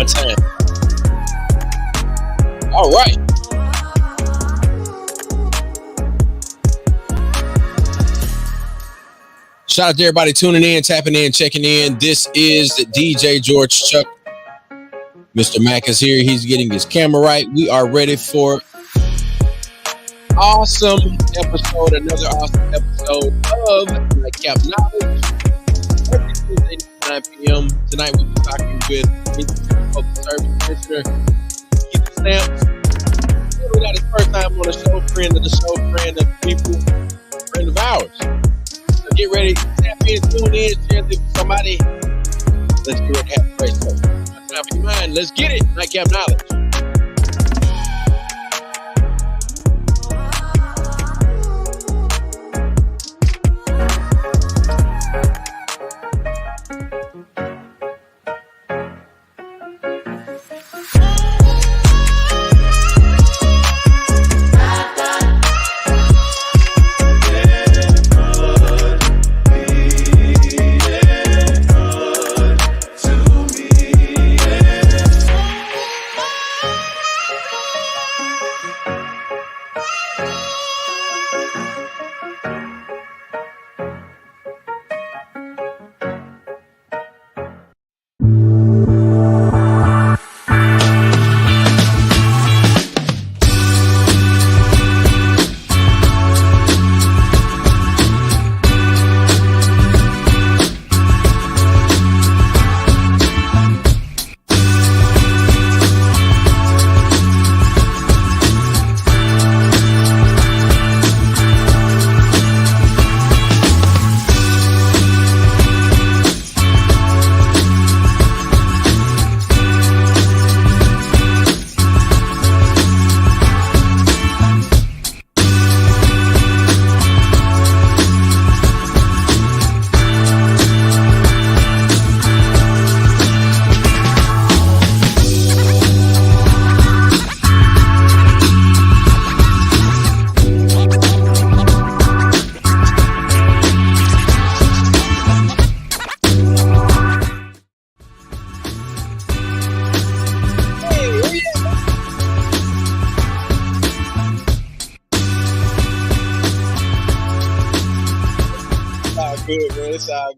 one time. All right. Shout out to everybody tuning in, tapping in, checking in. This is DJ George Chuck. Mr. Mack is here. He's getting his camera right. We are ready for awesome episode, another awesome episode of Nightcap Knowledge. Every Tuesday, 9 p.m. Tonight we'll be talking with Public Service Commissioner Keith Stamps. We got his first time on the show, friend of the show, friend of the people, friend of ours. So get ready, tap in, tune in, share this with somebody. Let's get ready to have a great show. Time for your mind. Let's get it. Nightcap Knowledge.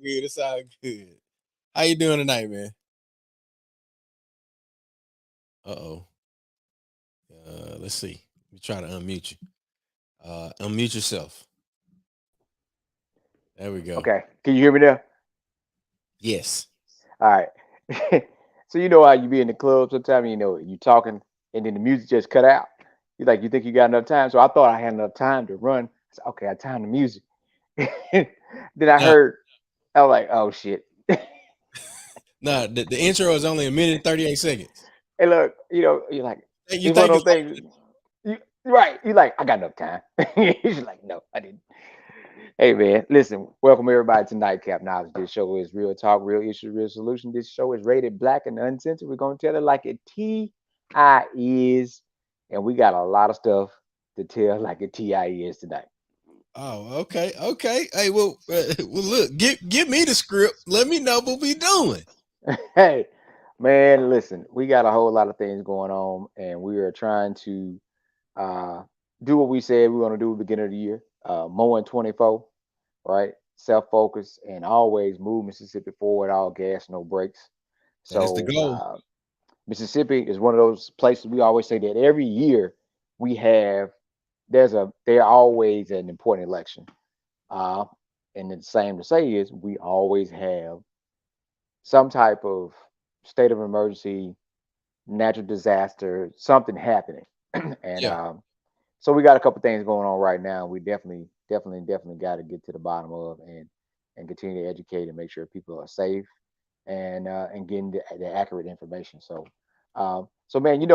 It's all good. How you doing tonight, man? Let's see. We try to unmute you. Unmute yourself. There we go. Okay. Can you hear me now? Yes. All right. So you know how you be in the club sometimes, you talking and then the music just cut out. You think you got enough time. So I thought I had enough time to run. I said, okay, I timed the music. Then I heard, I was like, oh shit. No, the intro is only 1minute and 38 seconds. Hey, look, you're like, it's one of those things. Right. You're like, I got enough time. You're like, no, I didn't. Hey, man, listen, welcome everybody to Nightcap Knowledge. This show is real talk, real issues, real solution. This show is rated black and uncensored. We're going to tell it like it T.I. is. And we got a lot of stuff to tell like a T.I. is tonight. Oh, okay. Hey, well, look, give me the script. Let me know what we doing. Hey, man, listen, we got a whole lot of things going on, and we are trying to do what we said we were going to do at the beginning of the year. Mowing 24, right? Self-focus and always move Mississippi forward, all gas, no brakes. So that's the goal. Mississippi is one of those places we always say that every year we have there's always an important election. And the same to say is we always have some type of state of emergency, natural disaster, something happening. And so we got a couple things going on right now. We definitely got to get to the bottom of and continue to educate and make sure people are safe and getting the accurate information. So man,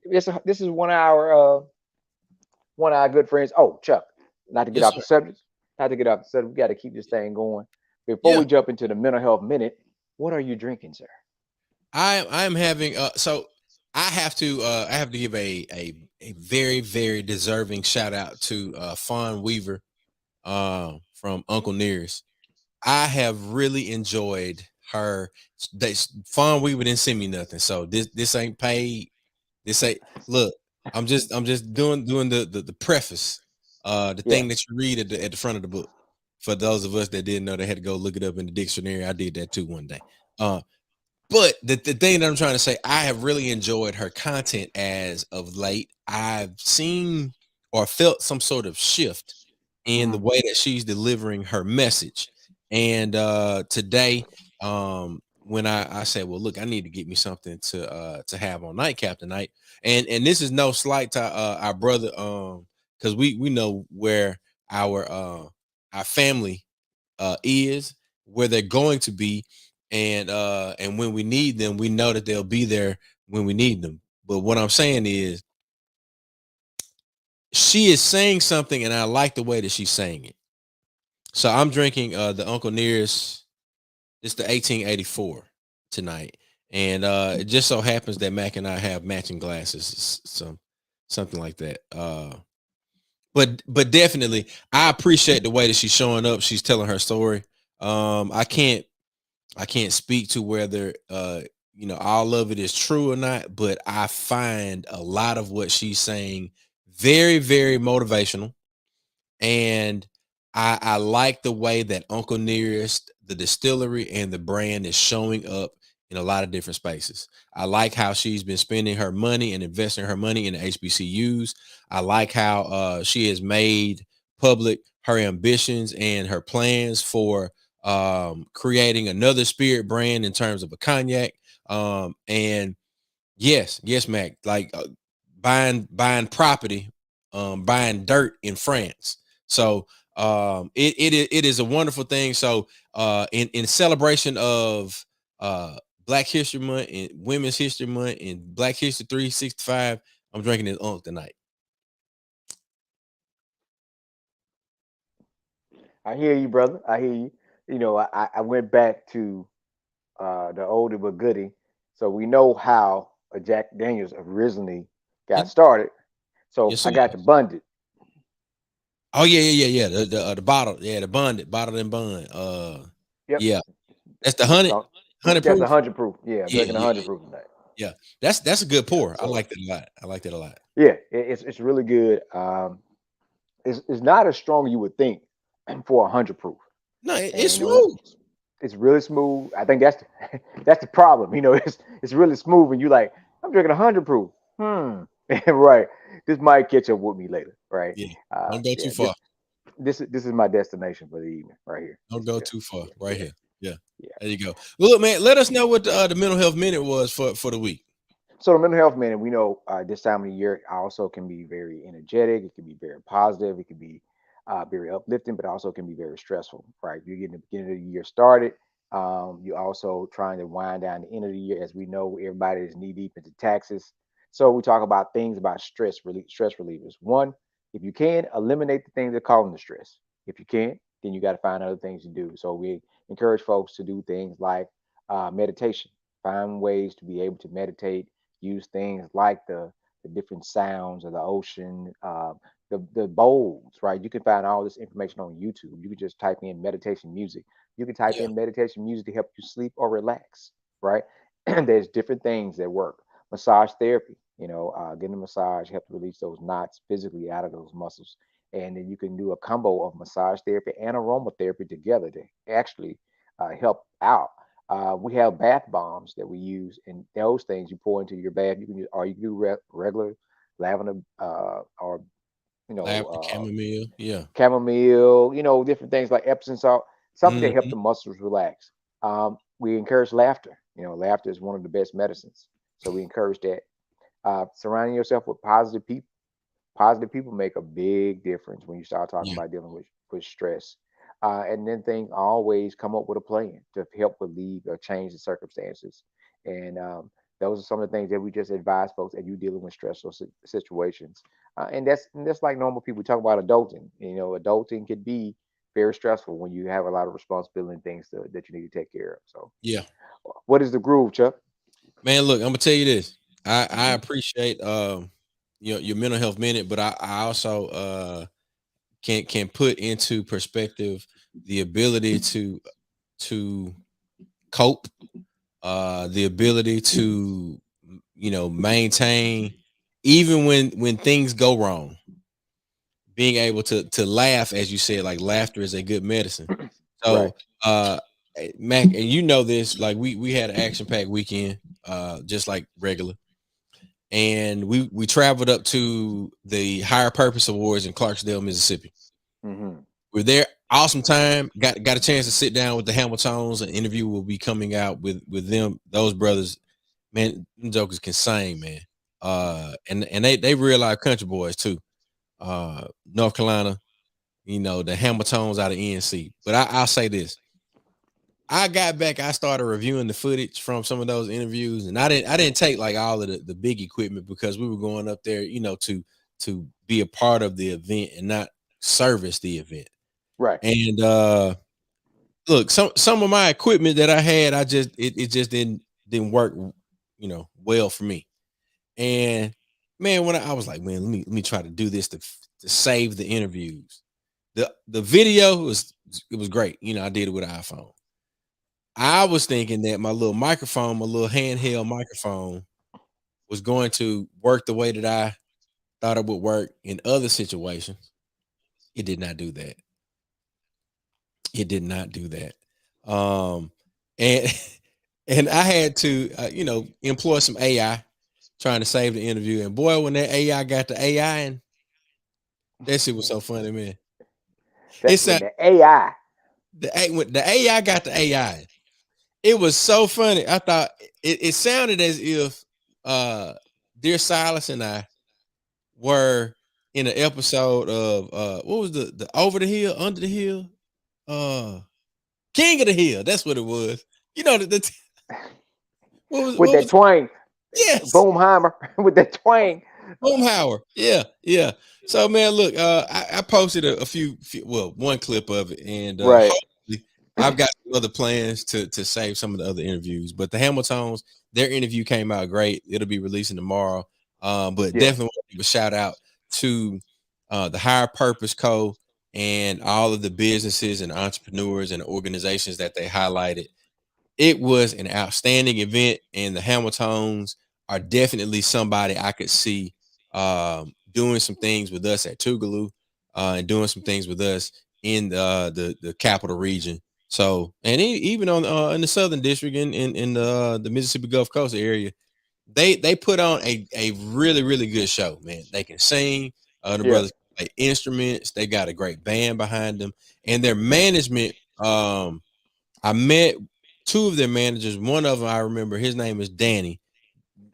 this is 1 hour. One of our good friends. Oh, Chuck, not to get off the subject. We got to keep this thing going. Before we jump into the mental health minute, what are you drinking, sir? I'm having so I have to give a very, very deserving shout out to Fawn Weaver from Uncle Nearest. I have really enjoyed her. They Fawn Weaver didn't send me nothing, so this ain't paid. This ain't look. I'm just doing the preface, the Yeah. thing that you read at the front of the book. For those of us that didn't know, they had to go look it up in the dictionary. I did that too one day. Uh, but the thing that I'm trying to say, I have really enjoyed her content as of late. I've seen or felt some sort of shift in the Mm. way that she's delivering her message. And today, when I said, well, look, I need to get me something to have on Nightcap tonight. And this is no slight to our brother, because we know where our family is, where they're going to be, and when we need them, we know that they'll be there when we need them. But what I'm saying is, she is saying something, and I like the way that she's saying it. So I'm drinking the Uncle Nearest. It's the 1884 tonight, and it just so happens that Mac and I have matching glasses, something like that. But definitely, I appreciate the way that she's showing up. She's telling her story. I can't speak to whether all of it is true or not, but I find a lot of what she's saying very, very motivational. And I like the way that Uncle Nearest, the distillery, and the brand is showing up in a lot of different spaces. I like how she's been spending her money and investing her money in the HBCUs. I like how she has made public her ambitions and her plans for creating another spirit brand in terms of a cognac. And yes, Mac, like buying property, buying dirt in France. So it is a wonderful thing. So in celebration of Black History Month and Women's History Month and Black History 365, I'm drinking this tonight. I hear you, brother. I hear you. I went back to the older but goodie. So we know how a Jack Daniels originally got Yes, started. So yes, sir. I got the bunded. Oh yeah. The bottle, yeah, the bottled and bun. Yep. Yeah, that's the Yep. hundred So hundred that's a proof. 100 proof. Yeah, I'm Yeah, drinking a yeah, 100 proof tonight. yeah. That's a good Yeah. pour. I So like that a lot. I like that a lot. yeah, it's really good. It's not as strong as you would think for 100 proof, No, and it's smooth. it's really smooth. I think that's the problem. It's really smooth, and you like I'm drinking 100 proof. Right. This might catch up with me later. Right. Yeah, don't go too Yeah. far. This is my destination for the evening right here. Don't go too far. Yeah. Right Yeah. here. Yeah, Yeah. there you go. Well, look, man, let us know what the mental health minute was for the week. So the mental health minute, we know this time of the year also can be very energetic. It can be very positive. It can be very uplifting, but also can be very stressful. Right? You're getting the beginning of the year started. You're also trying to wind down the end of the year. As we know, everybody is knee deep into taxes. So we talk about things about stress relievers. One, if you can, eliminate the things that cause the stress. If you can't, then you got to find other things to do. So we encourage folks to do things like meditation. Find ways to be able to meditate, use things like the different sounds of the ocean, the bowls, right? You can find all this information on YouTube. You can just type in meditation music. You can type Yeah, in meditation music to help you sleep or relax, right? There's different things that work. Massage therapy, getting a massage helps release those knots physically out of those muscles. And then you can do a combo of massage therapy and aromatherapy together to actually help out. We have bath bombs that we use, and those things you pour into your bath. You can use, or you can do regular lavender, or you know, lavender, chamomile. Yeah. chamomile. Different things like Epsom salt, something to help Hmm. the muscles relax. We encourage laughter. Laughter is one of the best medicines, so we encourage that. Surrounding yourself with positive people. Positive people make a big difference when you start talking Yeah. about dealing with stress. And then things always come up with a plan to help relieve or change the circumstances. And those are some of the things that we just advise folks as you dealing with stressful situations. And that's like normal people. We talk about adulting. Adulting could be very stressful when you have a lot of responsibility and things that you need to take care of. So, Yeah. what is the groove, Chuck? Man, look, I'm gonna tell you this. I Hmm. appreciate your mental health minute, but I also can put into perspective the ability to cope, the ability to maintain even when things go wrong, being able to laugh, as you said, like laughter is a good medicine. Right. So Mac, and you know this, like we had an action packed weekend, just like regular, and we traveled up to the Higher Purpose Awards in Clarksdale, Mississippi. Hmm. We're there, awesome time. Got a chance to sit down with the Hamiltons. An interview will be coming out with them. Those brothers, man, them jokers can sing, man. And they real life country boys too. North Carolina, the Hamiltons out of NC. But I'll say this: I got back, I started reviewing the footage from some of those interviews, and I didn't take like all of the big equipment because we were going up there, to be a part of the event and not service the event. Right. And look, some of my equipment that I had, it just didn't work, well for me. And man, when I was like, man, let me try to do this to save the interviews. The video it was great. I did it with an iPhone. I was thinking that my little microphone, my little handheld microphone, was going to work the way that I thought it would work in other situations. It did not do that. It did not do that. And and I had to, employ some AI trying to save the interview. And boy, when that AI got the AI, and that shit was so funny, man. That It's with the AI. when the AI got the AI. It was so funny. I thought it sounded as if Dear Silas and I were in an episode of what was the Over the Hill, Under the Hill, uh King of the Hill. That's what it was. What was With what that was twang, yes. Boomheimer with that twang. Boomhauer. Yeah, yeah. So man, look, I posted well, one clip of it, and Right. hopefully I've got some other plans to save some of the other interviews. But the Hamiltons, their interview came out great. It'll be releasing tomorrow. But Yeah. definitely want to give a shout out to the Higher Purpose Co. and all of the businesses and entrepreneurs and organizations that they highlighted. It was an outstanding event, and the Hamiltons are definitely somebody I could see doing some things with us at Tougaloo, and doing some things with us in the capital region. So, and even on in the Southern District in the Mississippi Gulf Coast area, they put on a really really good show. Man, they can sing. The Yeah. brothers play instruments. They got a great band behind them, and their management. I met two of their managers. One of them I remember, his name is Danny.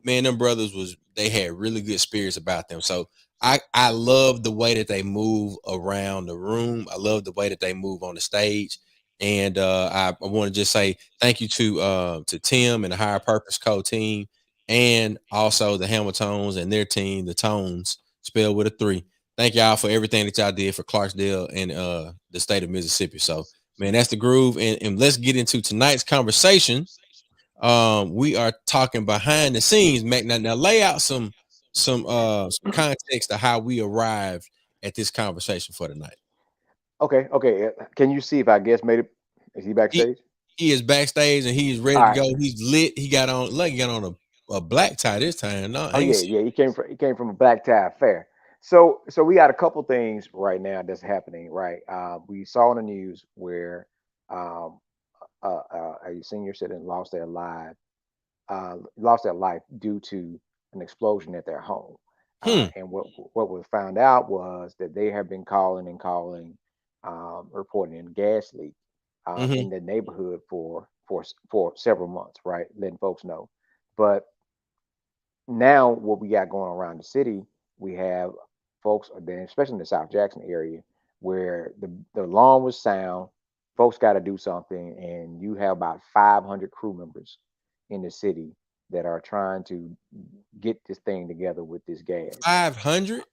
Man, them brothers they had really good spirits about them. So I love the way that they move around the room. I love the way that they move on the stage. And I want to just say thank you to Tim and the Higher Purpose Co team, and also the Hamiltons and their team, the Tones, spelled with a 3. Thank y'all for everything that y'all did for Clarksdale and the state of Mississippi. So man, that's the groove. And let's get into tonight's conversation. We are talking behind the scenes, Mac. Now lay out some context of how we arrived at this conversation for tonight. Okay. Okay. Can you see if I guess made it? Is he He backstage? he is backstage and he's ready All to right. go. He's lit. He got on like he got on a black tie this time. No, I Oh ain't yeah, seen. yeah. He came from a black tie affair. So we got a couple things right now that's happening. Right. We saw in the news where um, a senior citizen lost their life due to an explosion at their home. Hmm. And what was found out was that they have been calling and calling, reporting a gas leak Mm-hmm. in the neighborhood for several months, right? Letting folks know. But now what we got going around the city, we have folks, especially in the South Jackson area, where the alarm was sound. Folks got to do something, and you have about 500 crew members in the city that are trying to get this thing together with this gas. 500.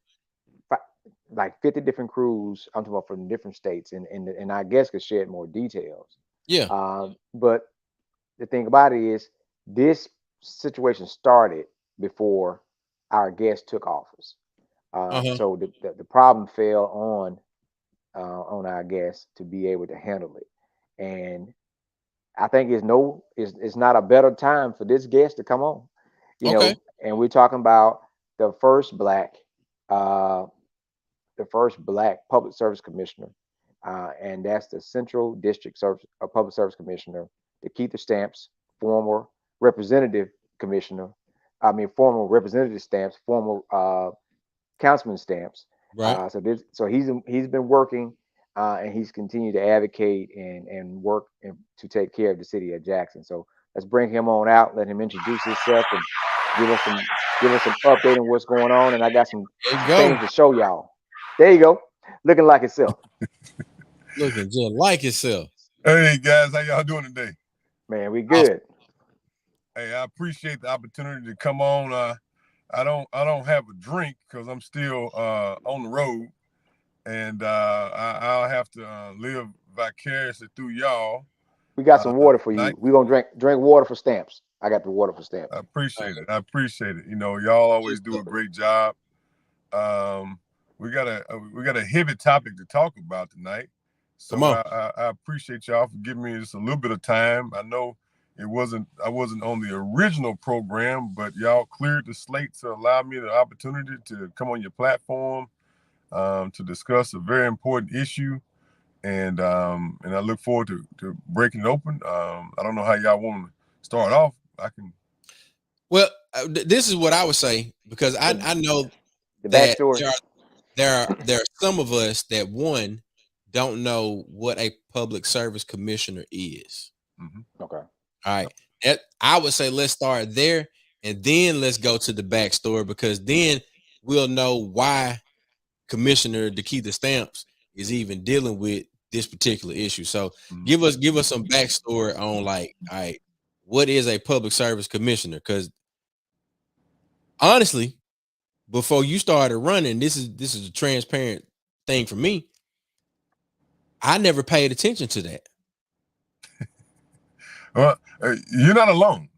Fi- Like 50 different crews. I'm talking about from different states, and I guess could shed more details. Yeah. But the thing about it is, this situation started before our guest took office. Uh-huh. So the problem fell on our guests to be able to handle it. And I think it's not a better time for this guest to come on, Okay. and we're talking about the first black, uh, the first black public service commissioner, and that's the Central District Service Public Service Commissioner, the Keith Stamps, former representative commissioner, former representative Stamps, former Councilman Stamps. Right. So he's been working, and he's continued to advocate and work to take care of the city of Jackson. So let's bring him on out, let him introduce himself, and give us some update on what's going on. And I got There you some go. things to show y'all. There you go, looking like itself, Looking just like itself. Hey guys, how y'all doing today? man. We Awesome. good. Hey, I appreciate the opportunity to come on. I don't have a drink because I'm still on the road, and I'll have to live vicariously through y'all. We got some water for Night, you. We gonna drink water for Stamps. I got the water for Stamps. I appreciate it. I appreciate it. Y'all always do a great job. We got a heavy topic to talk about tonight, so I appreciate y'all for giving me just a little bit of time. I know I wasn't on the original program, but y'all cleared the slate to allow me the opportunity to come on your platform to discuss a very important issue, and I look forward to breaking it open. I don't know how y'all want to start off. I can. Well, this is what I would say, because I know The that backstory. there are some of us that, one, don't know what a public service commissioner is. Okay. All right. I would say let's start there, and then let's go to the backstory, because then we'll know why Commissioner Dekeitha Stamps is even dealing with this particular issue. So give us some backstory on, like, all right, what is a public service commissioner? Because honestly, before you started running, this is a transparent thing for me. I never paid attention to that. Well, you're not alone.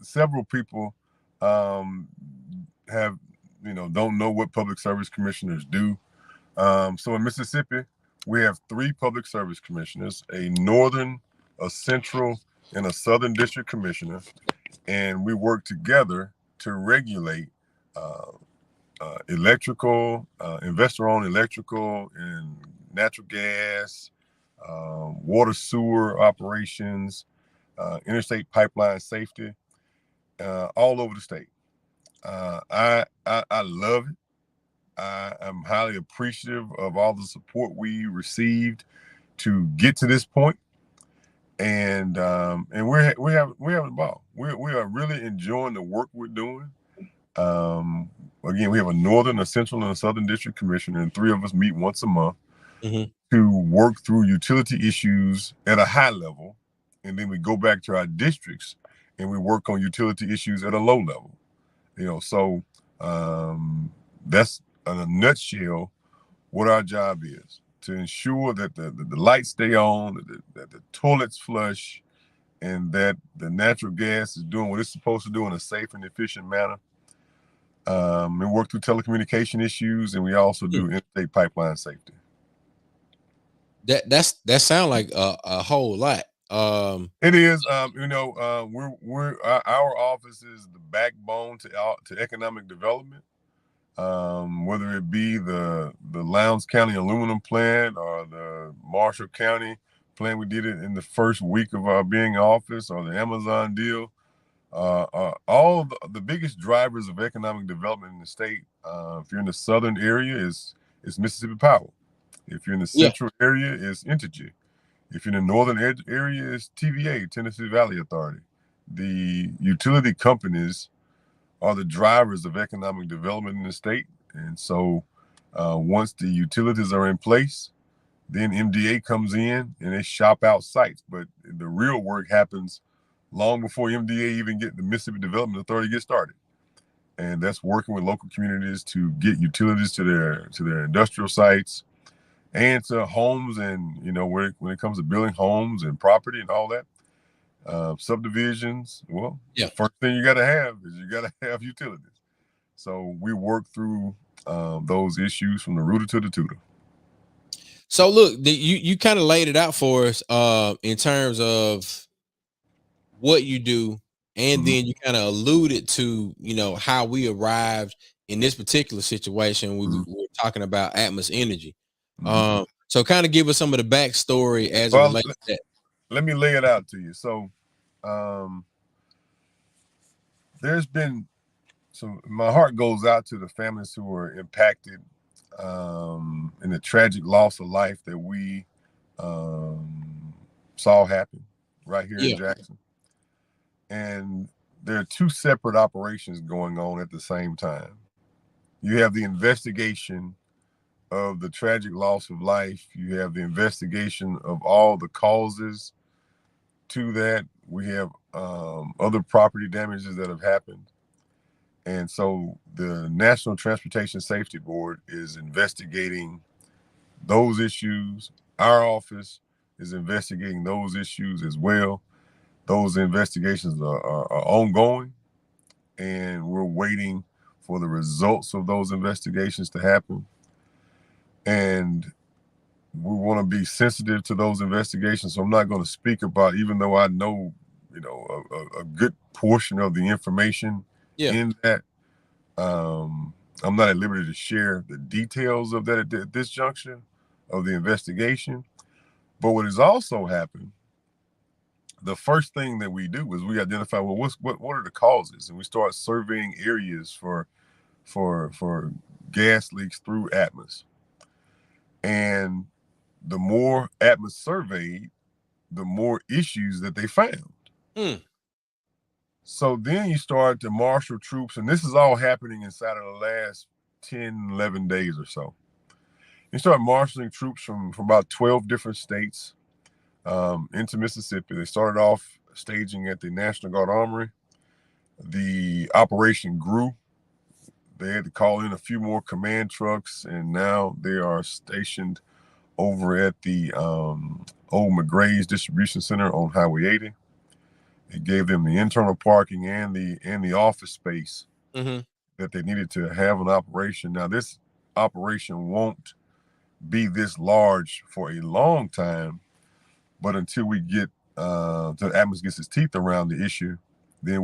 Several people have, don't know what public service commissioners do. So in Mississippi, we have 3 public service commissioners: a northern, a central, and a southern district commissioner, and we work together to regulate electrical, investor-owned electrical and natural gas, water sewer operations, interstate pipeline safety, all over the state. I love it. I am highly appreciative of all the support we received to get to this point, and we're having a ball. We are really enjoying the work we're doing. Again, we have a northern, a central, and a southern district commissioner, and 3 of us meet once a month to work through utility issues at a high level, and then we go back to our districts and we work on utility issues at a low level. So that's in a nutshell what our job is: to ensure that the lights stay on, that the toilets flush, and that the natural gas is doing what it's supposed to do in a safe and efficient manner. We work through telecommunication issues, and we also do interstate pipeline safety. That sound like a whole lot. It is. Our office is the backbone to economic development. Whether it be the Lowndes County aluminum plant or the Marshall County plant, we did it in the first week of our being in office, or the Amazon deal. All the biggest drivers of economic development in the state, if you're in the southern area, is Mississippi Power. If you're in the central area, it's Entergy. If you're in the northern area, it's TVA, Tennessee Valley Authority. The utility companies are the drivers of economic development in the state. And so once the utilities are in place, then MDA comes in and they shop out sites. But the real work happens long before MDA even get the Mississippi Development Authority get started. And that's working with local communities to get utilities to their industrial sites and to homes, and when it comes to building homes and property and all that, subdivisions. Well, the first thing you got to have is utilities. So we work through those issues from the rooter to the tutor. So look, you kind of laid it out for us in terms of what you do, and Mhm, then you kind of alluded to, how we arrived in this particular situation. We mhm, were talking about Atmos Energy. mhm. So kind of give us some of the backstory as it Well, relates to that. let me lay it out to you. So, um, there's been so my heart goes out to the families who were impacted in the tragic loss of life that we um, saw happen right here in Yeah. Jackson. And there are two separate operations going on at the same time. You have the investigation of the tragic loss of life. You have the investigation of all the causes to that. We have other property damages that have happened. And so the National Transportation Safety Board is investigating those issues. Our office is investigating those issues as well. Those investigations are ongoing, and we're waiting for the results of those investigations to happen. And we want to be sensitive to those investigations. So I'm not going to speak about, even though I know, a good portion of the information Yeah. in that. I'm not at liberty to share the details of that at this juncture of the investigation. But what has also happened, the first thing that we do is we identify, well, what are the causes, and we start surveying areas for gas leaks through Atmos. And the more Atmos surveyed, the more issues that they found. Mm. So then you start to marshal troops, and this is all happening inside of the last 10, 11 days or so. You start marshaling troops from about 12 different states into Mississippi. They started off staging at the National Guard Armory. The operation grew. They had to call in a few more command trucks, and now they are stationed over at the old McGray's Distribution Center on Highway 80. It gave them the internal parking and the office space Mm-hmm. that they needed to have an operation. Now, this operation won't be this large for a long time, but until we get till Atmos gets its teeth around the issue, then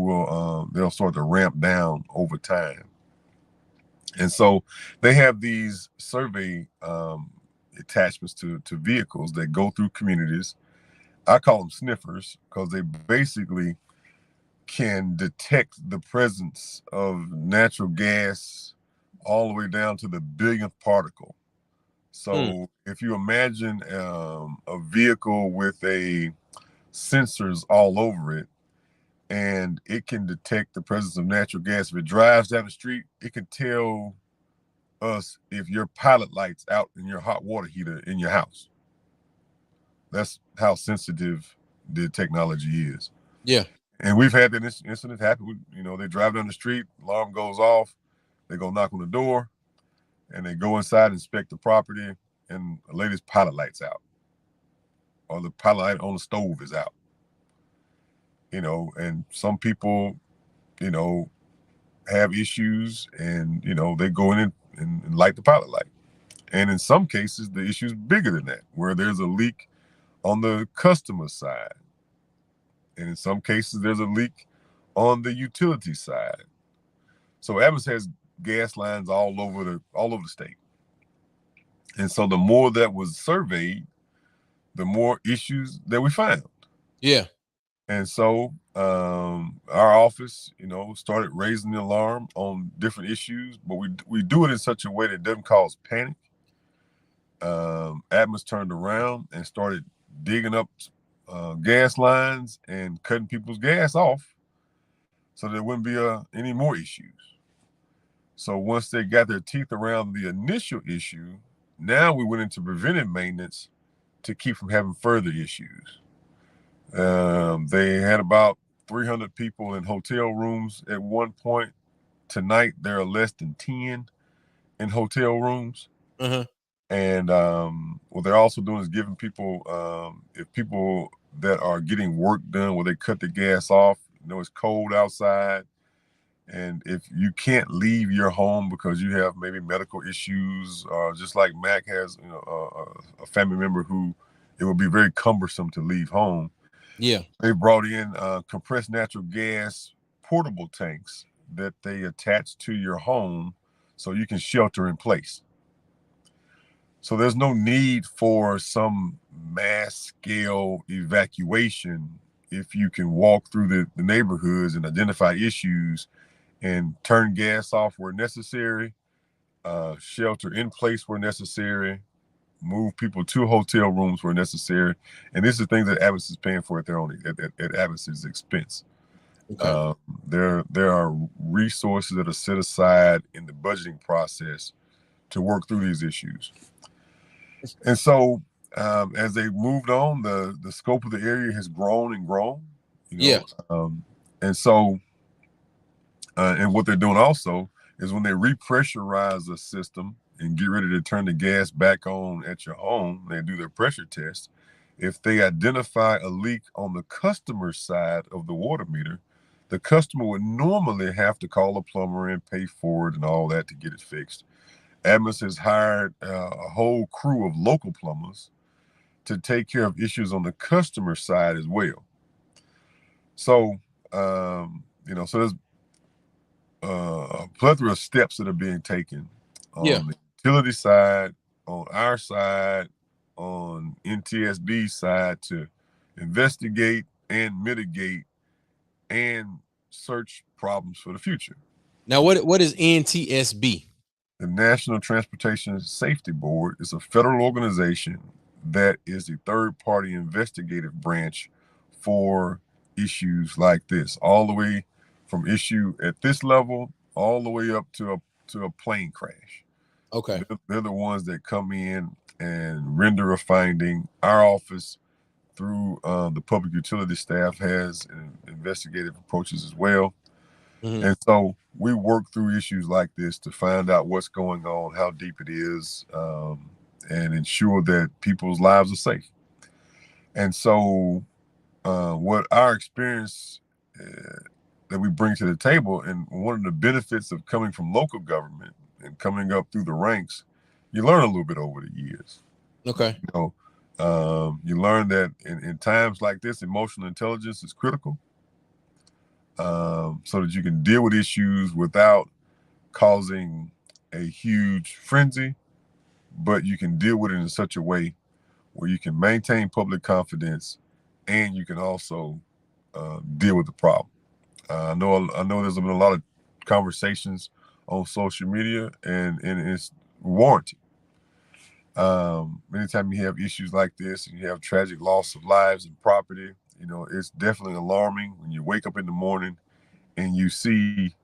they'll start to ramp down over time. And so they have these survey attachments to vehicles that go through communities. I call them sniffers because they basically can detect the presence of natural gas all the way down to the billionth particle. Mm. So if you imagine a vehicle with sensors all over it, and it can detect the presence of natural gas. If it drives down the street, it can tell us if your pilot light's out in your hot water heater in your house. That's how sensitive the technology is. Yeah. And we've had that incident happen. They drive down the street, alarm goes off, they go knock on the door, and they go inside, inspect the property, and the lady's pilot light's out, or the pilot light on the stove is out. And some people, have issues, and they go in and light the pilot light. And in some cases, the issue is bigger than that, where there's a leak on the customer side. And in some cases, there's a leak on the utility side. So Atmos has gas lines all over the state. And so the more that was surveyed, the more issues that we found. Yeah. And so our office, started raising the alarm on different issues, but we do it in such a way that doesn't cause panic. Atmos turned around and started digging up gas lines and cutting people's gas off so there wouldn't be any more issues. So once they got their teeth around the initial issue, now we went into preventive maintenance to keep from having further issues. They had about 300 people in hotel rooms at one point. Tonight, there are less than 10 in hotel rooms. Uh-huh. And what they're also doing is giving people, if people that are getting work done where they cut the gas off, it's cold outside, And if you can't leave your home because you have maybe medical issues, or just like Mac has, a family member who it would be very cumbersome to leave home. Yeah. They brought in compressed natural gas portable tanks that they attach to your home so you can shelter in place. So there's no need for some mass scale evacuation if you can walk through the neighborhoods and identify issues and turn gas off where necessary, shelter in place where necessary, move people to hotel rooms where necessary. And this is things that Atmos is paying for at their own at Atmos's expense. Okay. There are resources that are set aside in the budgeting process to work through these issues. And so as they moved on, the scope of the area has grown and grown, Yeah. And so and what they're doing also is when they repressurize the system and get ready to turn the gas back on at your home, they do their pressure test. If they identify a leak on the customer side of the water meter, the customer would normally have to call a plumber and pay for it and all that to get it fixed. Atmos has hired a whole crew of local plumbers to take care of issues on the customer side as well. So, so there's a plethora of steps that are being taken on the utility side, on our side, on NTSB side to investigate and mitigate and search problems for the future. Now, what is NTSB? The National Transportation Safety Board is a federal organization that is the third-party investigative branch for issues like this, all the way from issue at this level all the way up to a plane crash. Okay. They're the ones that come in and render a finding. Our office, through the public utility staff, has investigative approaches as well. Mm-hmm. And so we work through issues like this to find out what's going on, how deep it is, and ensure that people's lives are safe. And so what our experience that we bring to the table, and one of the benefits of coming from local government and coming up through the ranks, you learn a little bit over the years. Okay. You learn that in times like this, emotional intelligence is critical, so that you can deal with issues without causing a huge frenzy, but you can deal with it in such a way where you can maintain public confidence and you can also deal with the problem. I know there's been a lot of conversations on social media, and it's warranted. Anytime you have issues like this and you have tragic loss of lives and property, it's definitely alarming when you wake up in the morning and you see,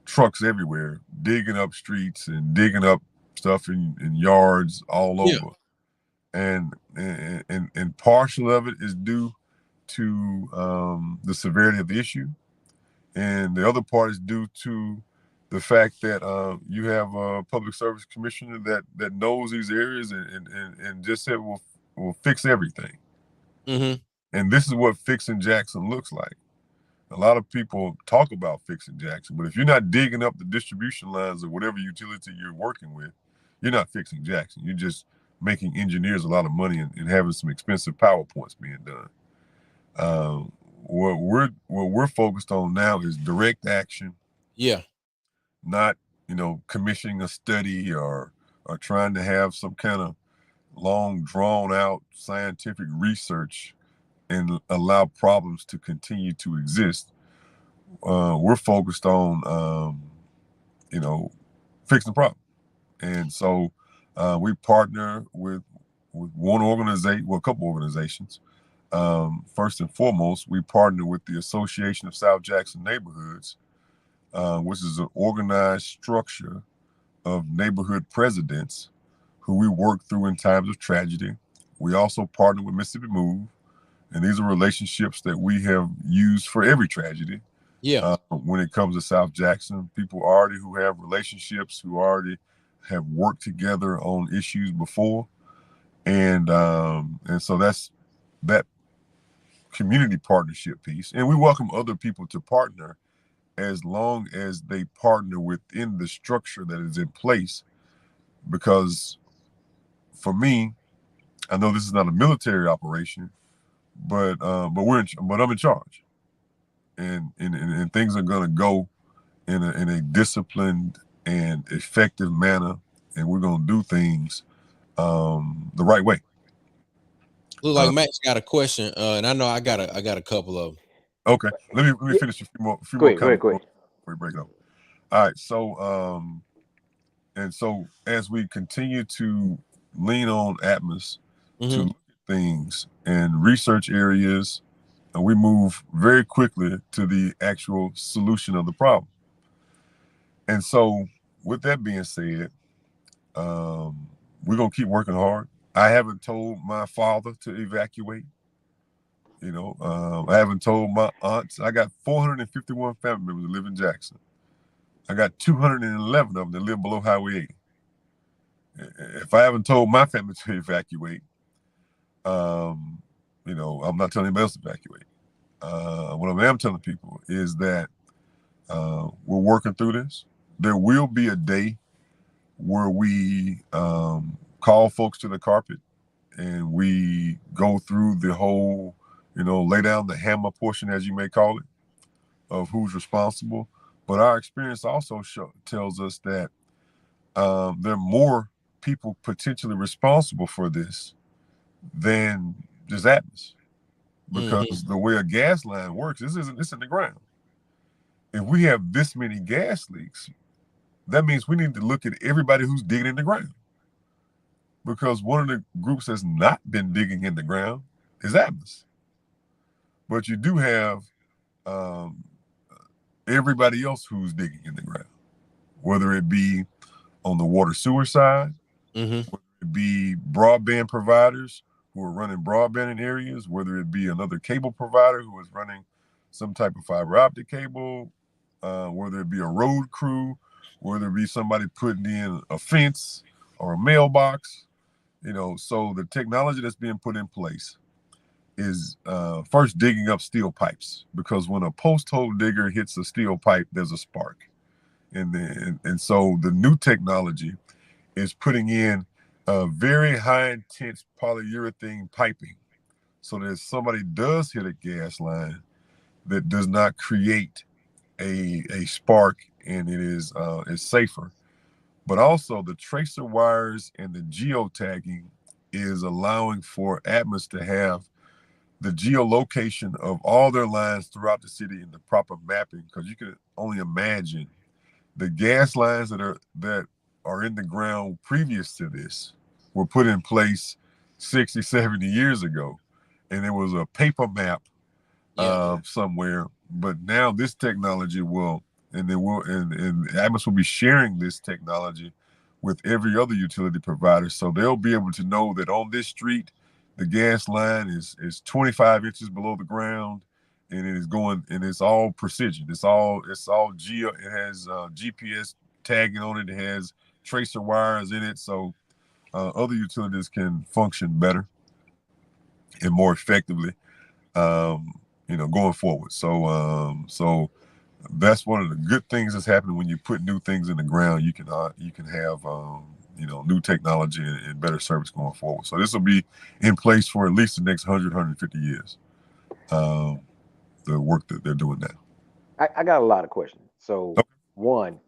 trucks everywhere digging up streets and digging up stuff in yards all over. And partial of it is due to the severity of the issue, and the other part is due to the fact that you have a public service commissioner that knows these areas and just said we'll fix everything. Mm-hmm. And this is what fixing Jackson looks like. A lot of people talk about fixing Jackson, but if you're not digging up the distribution lines of whatever utility you're working with, you're not fixing Jackson. You're just making engineers a lot of money and having some expensive PowerPoints being done. What we're focused on now is direct action. Yeah. Not, commissioning a study or trying to have some kind of long drawn out scientific research and allow problems to continue to exist. We're focused on, fixing the problem. And so we partner with one organization, a couple organizations. First and foremost, we partner with the Association of South Jackson Neighborhoods, which is an organized structure of neighborhood presidents who we work through in times of tragedy. We also partner with Mississippi Move, and these are relationships that we have used for every tragedy. Yeah. When it comes to South Jackson, people already who have relationships, who already have worked together on issues before, and so that's that community partnership piece. And we welcome other people to partner as long as they partner within the structure that is in place. Because for me, I know this is not a military operation, but I'm in charge, and things are going to go in a disciplined and effective manner, and we're going to do things the right way. Look like Max got a question, and I know I got a couple of them. Okay, let me finish a few more comments before we break it up. All right, so and so as we continue to lean on Atmos to look at things and research areas, and we move very quickly to the actual solution of the problem. And so, with that being said, we're gonna keep working hard. I haven't told my father to evacuate. I haven't told my aunts. I got 451 family members that live in Jackson. I got 211 of them that live below Highway 80. If I haven't told my family to evacuate, I'm not telling anybody else to evacuate. What I am telling people is that we're working through this. There will be a day where we call folks to the carpet and we go through the whole, lay down the hammer portion, as you may call it, of who's responsible. But our experience also tells us that there are more people potentially responsible for this than just Atmos. Because the way a gas line works, it's in the ground. If we have this many gas leaks, that means we need to look at everybody who's digging in the ground. Because one of the groups that's not been digging in the ground is Atmos. But you do have everybody else who's digging in the ground, whether it be on the water sewer side, whether it be broadband providers who are running broadband in areas, whether it be another cable provider who is running some type of fiber optic cable, whether it be a road crew, whether it be somebody putting in a fence or a mailbox. So the technology that's being put in place is first digging up steel pipes, because when a post hole digger hits a steel pipe, there's a spark. And so the new technology is putting in very high intense polyurethane piping, so that if somebody does hit a gas line, that does not create a spark, and it is safer. But also the tracer wires and the geotagging is allowing for Atmos to have the geolocation of all their lines throughout the city in the proper mapping, because you can only imagine the gas lines that are in the ground previous to this were put in place 60, 70 years ago, and it was a paper map somewhere. But now this technology will, and Atmos will be sharing this technology with every other utility provider, so they'll be able to know that on this street the gas line is 25 inches below the ground, and it is going, and it's all precision. It's all geo. It has GPS tagging on it. It has tracer wires in it, so other utilities can function better and more effectively, going forward. So that's one of the good things that's happening when you put new things in the ground. You can have new technology and better service going forward. So this will be in place for at least the next 150 years. The work that they're doing now. I got a lot of questions. So one,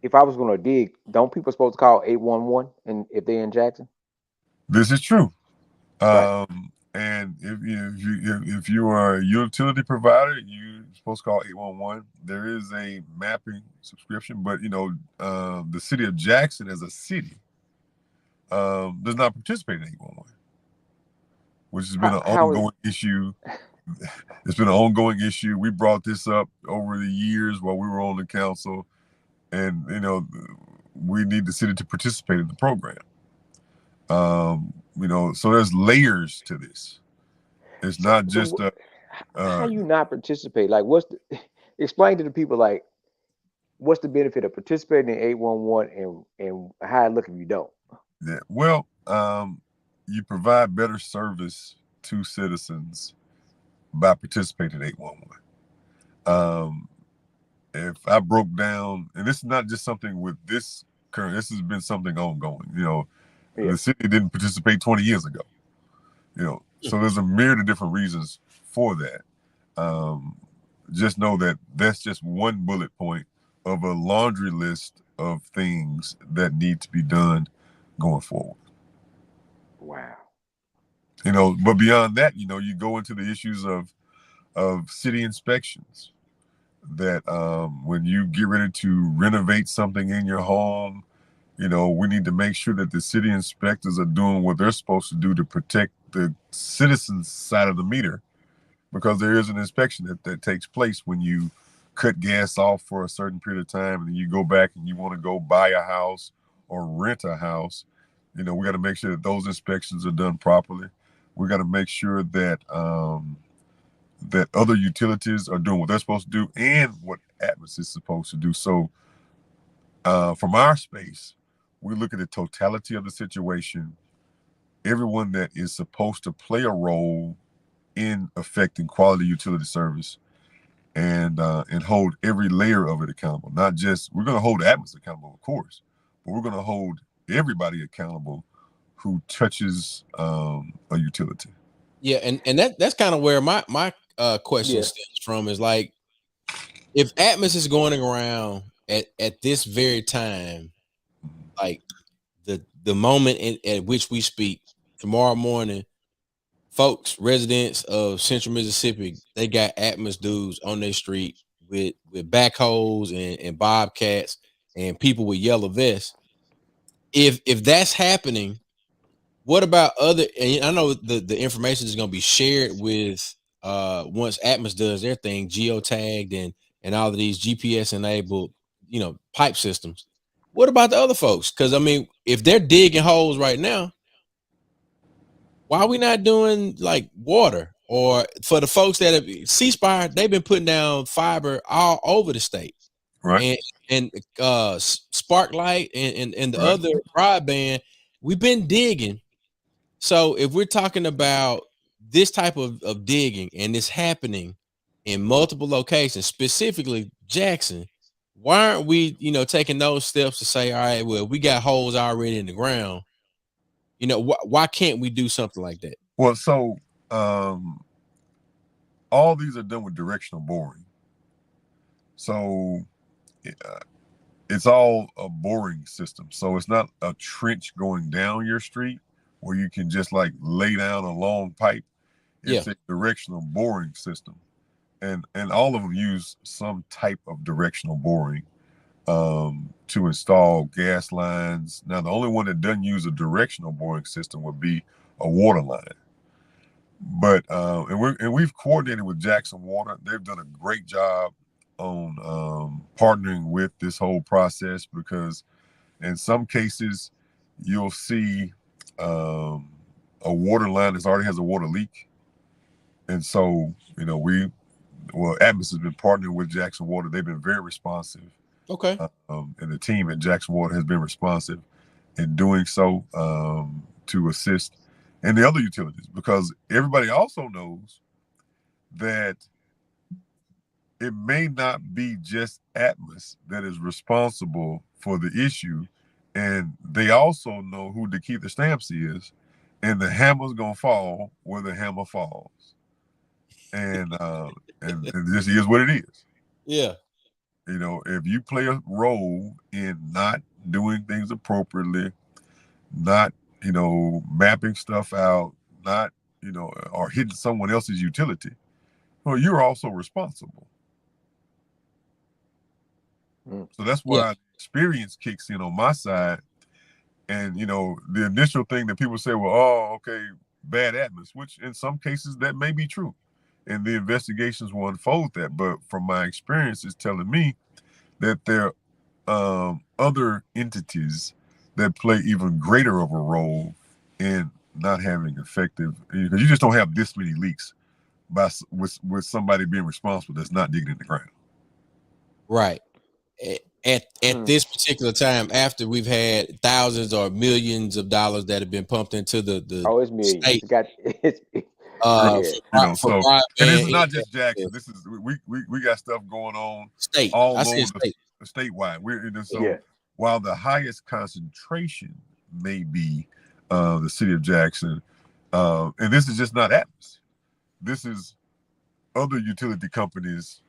if I was going to dig, don't people supposed to call 811 and if they're in Jackson? This is true. Right. And if you are a utility provider, you're supposed to call 811. There is a mapping subscription, but the city of Jackson as a city does not participate in 811, which has been an ongoing issue. It's been an ongoing issue. We brought this up over the years while we were on the council, and we need the city to participate in the program. So there's layers to this. It's not just how you not participate. Like, explain to the people, like, what's the benefit of participating in 811 and how it look if you don't? Yeah, well, you provide better service to citizens by participating in 811. If I broke down, and this is not just something with this current, this has been something ongoing. The city didn't participate 20 years ago. So there's a myriad of different reasons for that. Just know that that's just one bullet point of a laundry list of things that need to be done going forward. Wow. But beyond that, you go into the issues of city inspections. That when you get ready to renovate something in your home, we need to make sure that the city inspectors are doing what they're supposed to do to protect the citizens' side of the meter, because there is an inspection that takes place when you cut gas off for a certain period of time, and then you go back and you want to go buy a house or rent a house. We got to make sure that those inspections are done properly. We got to make sure that that other utilities are doing what they're supposed to do and what Atmos is supposed to do. So from our space, we look at the totality of the situation, everyone that is supposed to play a role in affecting quality utility service, and hold every layer of it accountable. Not just, we're going to hold Atmos accountable, of course, but we're going to hold everybody accountable who touches a utility. Yeah, and that's kind of where my question stems from, is like, if Atmos is going around at this very time, like the moment at which we speak, tomorrow morning, folks, residents of Central Mississippi, they got Atmos dudes on their street with backhoes and bobcats and people with yellow vests. If that's happening, what about other? And I know the information is going to be shared with once Atmos does their thing, geotagged and all of these GPS enabled, pipe systems. What about the other folks? Because I mean, if they're digging holes right now, why are we not doing like water? Or for the folks that have C-Spire, they've been putting down fiber all over the state, right? And Sparklight and the other broadband, we've been digging. So if we're talking about this type of digging and it's happening in multiple locations, specifically Jackson, why aren't we, taking those steps to say, all right, well, we got holes already in the ground. Why can't we do something like that? Well, so all these are done with directional boring. So it's all a boring system. So it's not a trench going down your street where you can just like lay down a long pipe. It's a directional boring system. And all of them use some type of directional boring to install gas lines. Now, the only one that doesn't use a directional boring system would be a water line. But and we've coordinated with Jackson Water. They've done a great job on partnering with this whole process, because in some cases you'll see a water line that already has a water leak, and so Atmos has been partnering with Jackson Water. They've been very responsive. Okay. And the team at Jackson Water has been responsive in doing so to assist in the other utilities, because everybody also knows that it may not be just Atmos that is responsible for the issue, and they also know who the Keith Stamps is, and the hammer's gonna fall where the hammer falls, and this is what it is. Yeah. If you play a role in not doing things appropriately, not mapping stuff out, not or hitting someone else's utility, well, you're also responsible. So that's why experience kicks in on my side. And the initial thing that people say, well, oh, okay, bad Atmos, which in some cases that may be true, and the investigations will unfold that. But from my experience, it's telling me that there are other entities that play even greater of a role in not having effective, because you just don't have this many leaks with somebody being responsible that's not digging in the ground. Right. At this particular time, after we've had thousands or millions of dollars that have been pumped into the it's millions. state. Yeah. For So broadband. and this is not yeah, just Jackson. This is we got stuff going on state. all I said over state. the statewide. So Yeah. while the highest concentration may be the city of Jackson, and this is just not Atmos. This is other utility companies,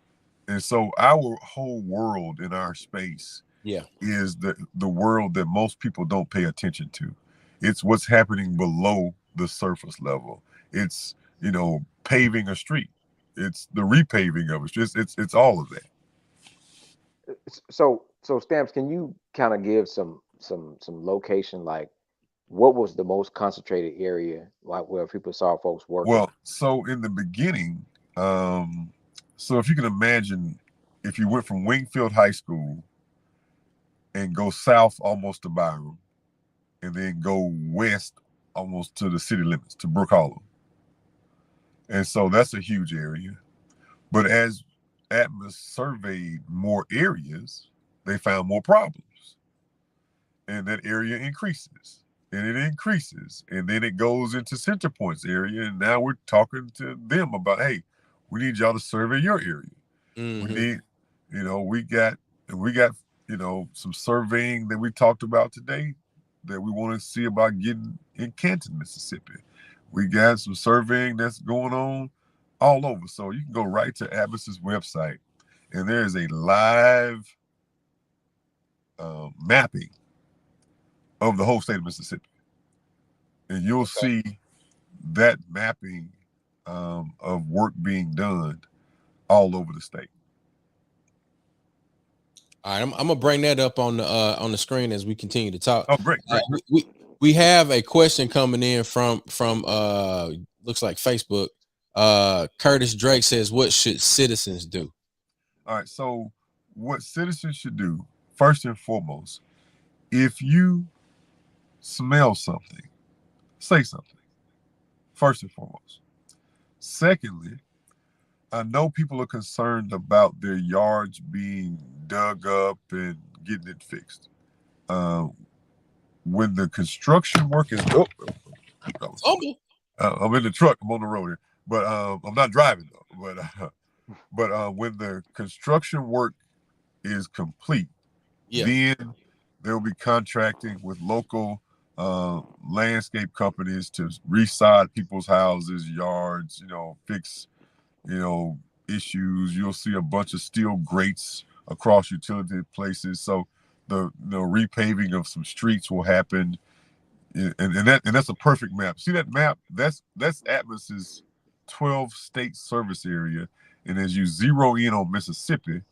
and so our whole world in our space Yeah. is the world that most people don't pay attention to. It's what's happening below the surface level. It's paving a street. It's the repaving of it. It's all of that. So Stamps, can you kind of give some location, like what was the most concentrated area, like where people saw folks working? Well, so in the beginning, so if you can imagine, if you went from Wingfield High School and go south almost to Byram, and then go west almost to the city limits, to Brook Hollow. And so that's a huge area. But as Atmos surveyed more areas, they found more problems. And that area increases. And it increases. And then it goes into Center Point's area. And now we're talking to them about, hey, we need y'all to survey your area. Mm-hmm. We need, we got some surveying that we talked about today that we want to see about getting in Canton, Mississippi. We got some surveying that's going on all over. So you can go right to Atmos's website, and there is a live mapping of the whole state of Mississippi. And you'll see that mapping of work being done all over the state. All right, I'm gonna bring that up on the screen as we continue to talk. Oh, great. We have a question coming in from looks like Facebook. Curtis Drake says, "What should citizens do?" All right. So, what citizens should do, first and foremost, if you smell something, say something. First and foremost. Secondly, I know people are concerned about their yards being dug up and getting it fixed. When the construction work is I'm in the truck. I'm on the road here, but I'm not driving though. But when the construction work is complete, then they'll be contracting with local landscape companies to reside people's houses, yards, fix issues. You'll see a bunch of steel grates across utility places. So the repaving of some streets will happen. And that's a perfect map. See that map? That's Atmos's 12 state service area. And as you zero in on Mississippi,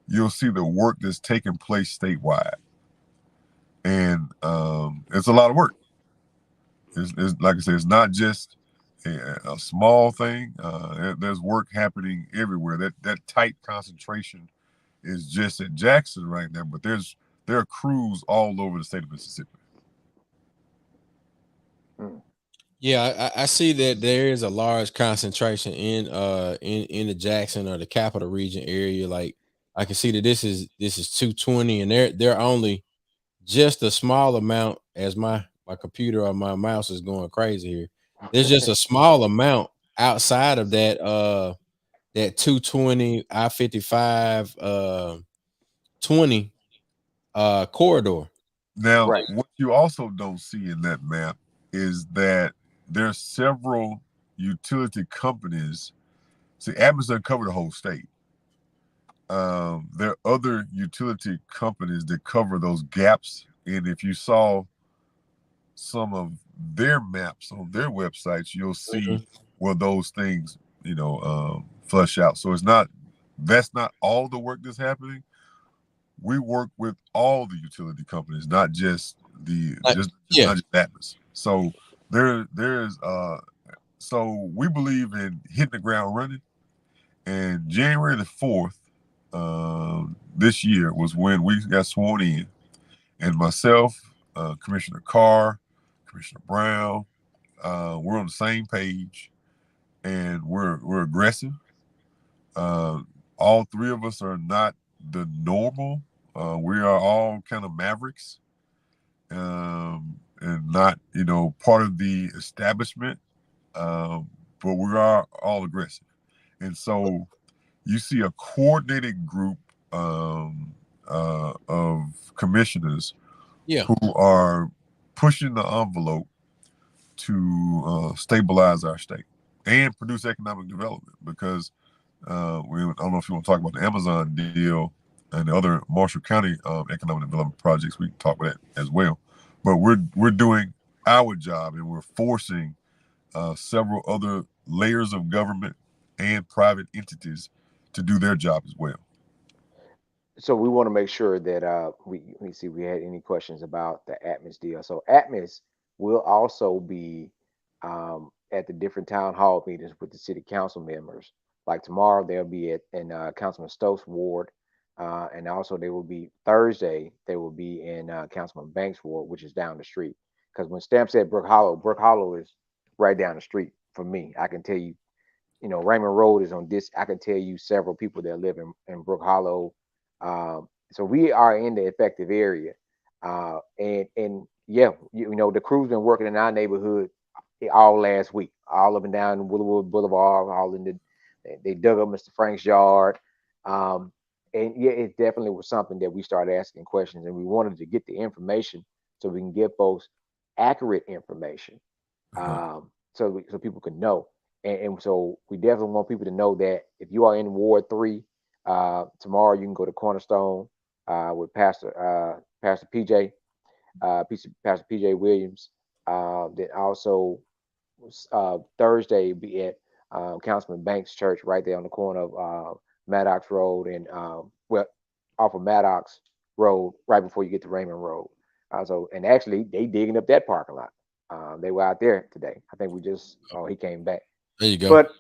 you'll see the work that's taking place statewide. And it's a lot of work. It's like I said, it's not just a small thing. There's work happening everywhere. That tight concentration is just at Jackson right now, but there are crews all over the state of Mississippi. Yeah, I see that there is a large concentration in the Jackson or the Capital Region area. Like I can see that this is 220, and they're only just a small amount, as my computer or my mouse is going crazy here. There's just a small amount outside of that that 220 I-55 20 corridor. Now, what you also don't see in that map is that there are several utility companies. See, Atmos doesn't cover the whole state. There are other utility companies that cover those gaps. And if you saw some of their maps on their websites, you'll see where those things, flush out. So that's not all the work that's happening. We work with all the utility companies, not just not just Atmos. So so we believe in hitting the ground running. And January the 4th, this year was when we got sworn in, and myself, Commissioner Carr, Commissioner Brown, we're on the same page, and we're aggressive. All three of us are not the normal. We are all kind of mavericks, and not part of the establishment. but we are all aggressive. And so you see a coordinated group of commissioners Yeah. who are pushing the envelope to stabilize our state and produce economic development. Because I don't know if you want to talk about the Amazon deal and the other Marshall County economic development projects. We can talk about that as well. But we're doing our job, and we're forcing several other layers of government and private entities to do their job as well. So we want to make sure that we see we had any questions about the Atmos deal. So Atmos will also be at the different town hall meetings with the city council members. Like tomorrow, they'll be in Councilman Stokes' ward, and also they will be Thursday. They will be in Councilman Banks' ward, which is down the street. Because when Stamp said Brook Hollow is right down the street from me. I can tell you, Raymond Road is on this. I can tell you several people that live in Brook Hollow. So we are in the effective area. And yeah, the crew's been working in our neighborhood all last week, all up and down Willowwood Boulevard, all in they dug up Mr. Frank's yard. And yeah, it definitely was something that we started asking questions, and we wanted to get the information so we can give folks accurate information, so people can know. And so we definitely want people to know that if you are in Ward 3, tomorrow you can go to Cornerstone with Pastor PJ, Pastor PJ Williams. Then also Thursday be at Councilman Banks Church right there on the corner of Maddox Road and off of Maddox Road right before you get to Raymond Road. And actually they digging up that parking lot. They were out there today. I think he came back. There you go. But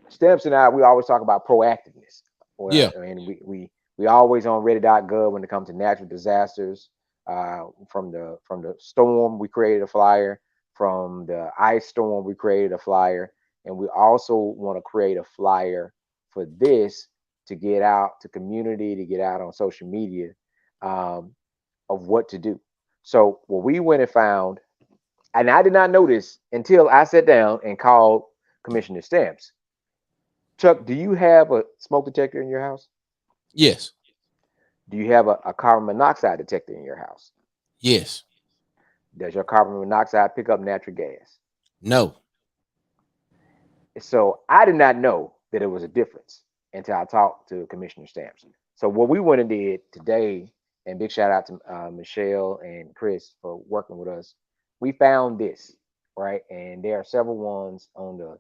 Stamps and I, we always talk about proactiveness. Yeah. And we always on ready.gov when it comes to natural disasters. From the storm, we created a flyer. From the ice storm, we created a flyer. And we also want to create a flyer for this to get out to community, to get out on social media of what to do. So what we went and found, and I did not know this until I sat down and called Commissioner Stamps. Chuck, do you have a smoke detector in your house? Yes. Do you have a carbon monoxide detector in your house? Yes. Does your carbon monoxide pick up natural gas? No. So I did not know that it was a difference until I talked to Commissioner Stamps. So what we went and did today, and big shout out to Michelle and Chris for working with us. We found this, right? And there are several ones on the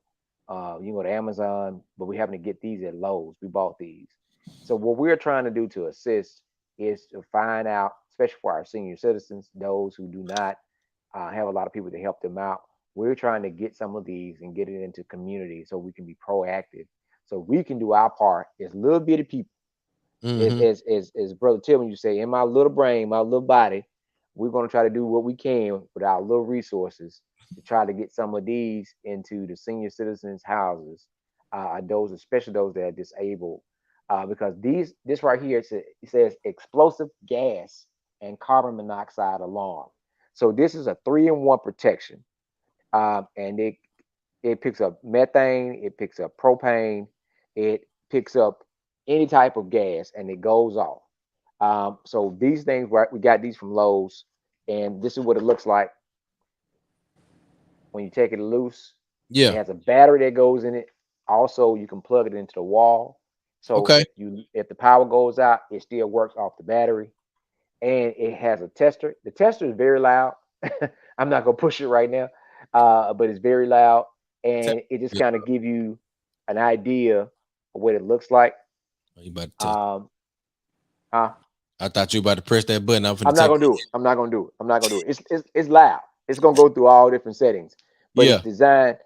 you go to Amazon, but we happen to get these at Lowe's. We bought these. So what we're trying to do to assist is to find out, especially for our senior citizens, those who do not have a lot of people to help them out. We're trying to get some of these and get it into community so we can be proactive, so we can do our part as little bit of people. As Brother Tillman, you say, in my little brain, my little body, we're going to try to do what we can with our little resources to try to get some of these into the senior citizens' houses, those, especially those that are disabled, because this right here, it says explosive gas and carbon monoxide alarm. So this is a 3-in-1 protection, and it picks up methane, it picks up propane, it picks up any type of gas, and it goes off. So these things, right? We got these from Lowe's, and this is what it looks like when you take it loose. Yeah. It has a battery that goes in it. Also, you can plug it into the wall. So Okay. if the power goes out, it still works off the battery. And it has a tester. The tester is very loud. I'm not gonna push it right now, but it's very loud, and it just Yeah. kind of give you an idea of what it looks like. Oh, you about to test. Huh? I thought you about to press that button. I'm I'm not gonna do it. I'm not gonna do it. I'm not gonna do it. It's loud. It's gonna go through all different settings, but Yeah. it's designed.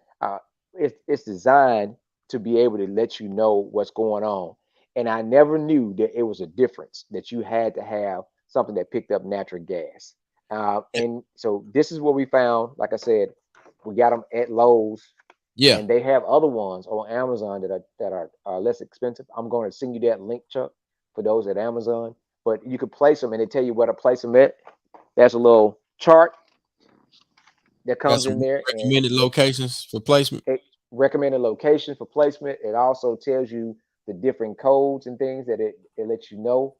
It's designed to be able to let you know what's going on. And I never knew that it was a difference that you had to have something that picked up natural gas. And so this is what we found. Like I said, we got them at Lowe's, Yeah. and they have other ones on Amazon that are less expensive. I'm going to send you that link, Chuck, for those at Amazon. But you could place them, and they tell you where to place them at. There's a little chart that Got comes some in there, and recommended locations for placement. recommended locations for placement. It also tells you the different codes and things that it lets you know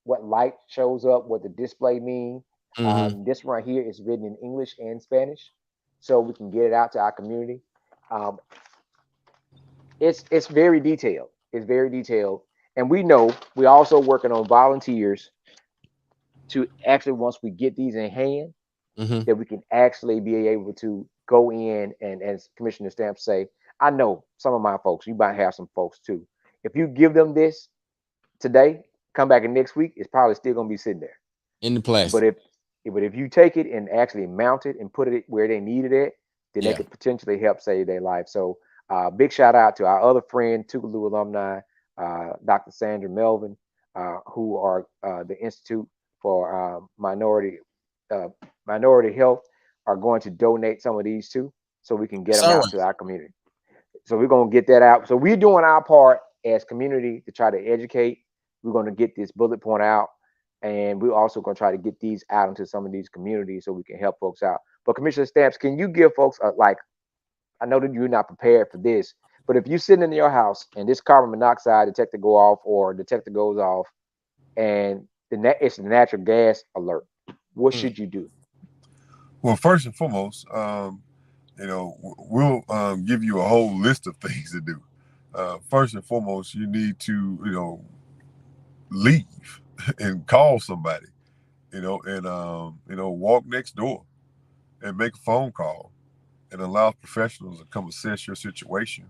what light shows up, what the display mean. Mm-hmm. This one right here is written in English and Spanish, so we can get it out to our community. Um, it's very detailed. It's very detailed, and we know we're also working on volunteers to actually once we get these in hand, Mm-hmm. that we can actually be able to go in and, as Commissioner Stamp say, I know some of my folks, you might have some folks too. If you give them this today, come back in next week, it's probably still gonna be sitting there. In the But plastic. if you take it and actually mount it and put it where they need it at, then they Yeah. could potentially help save their life. So big shout out to our other friend, Tougaloo alumni, Dr. Sandra Melvin, who are the Institute for uh, Minority Health, are going to donate some of these too, so we can get It's them all out right. to our community. So we're gonna get that out. So we're doing our part as community to try to educate. We're gonna get this bullet point out, and we're also gonna try to get these out into some of these communities so we can help folks out. But Commissioner Stamps, can you give folks like, I know that you're not prepared for this, but if you're sitting in your house and this carbon monoxide detector go off or detector goes off, and it's the natural gas alert, what Mm. should you do? Well, first and foremost, we'll give you a whole list of things to do. First and foremost, you need to, leave and call somebody, and walk next door and make a phone call and allow professionals to come assess your situation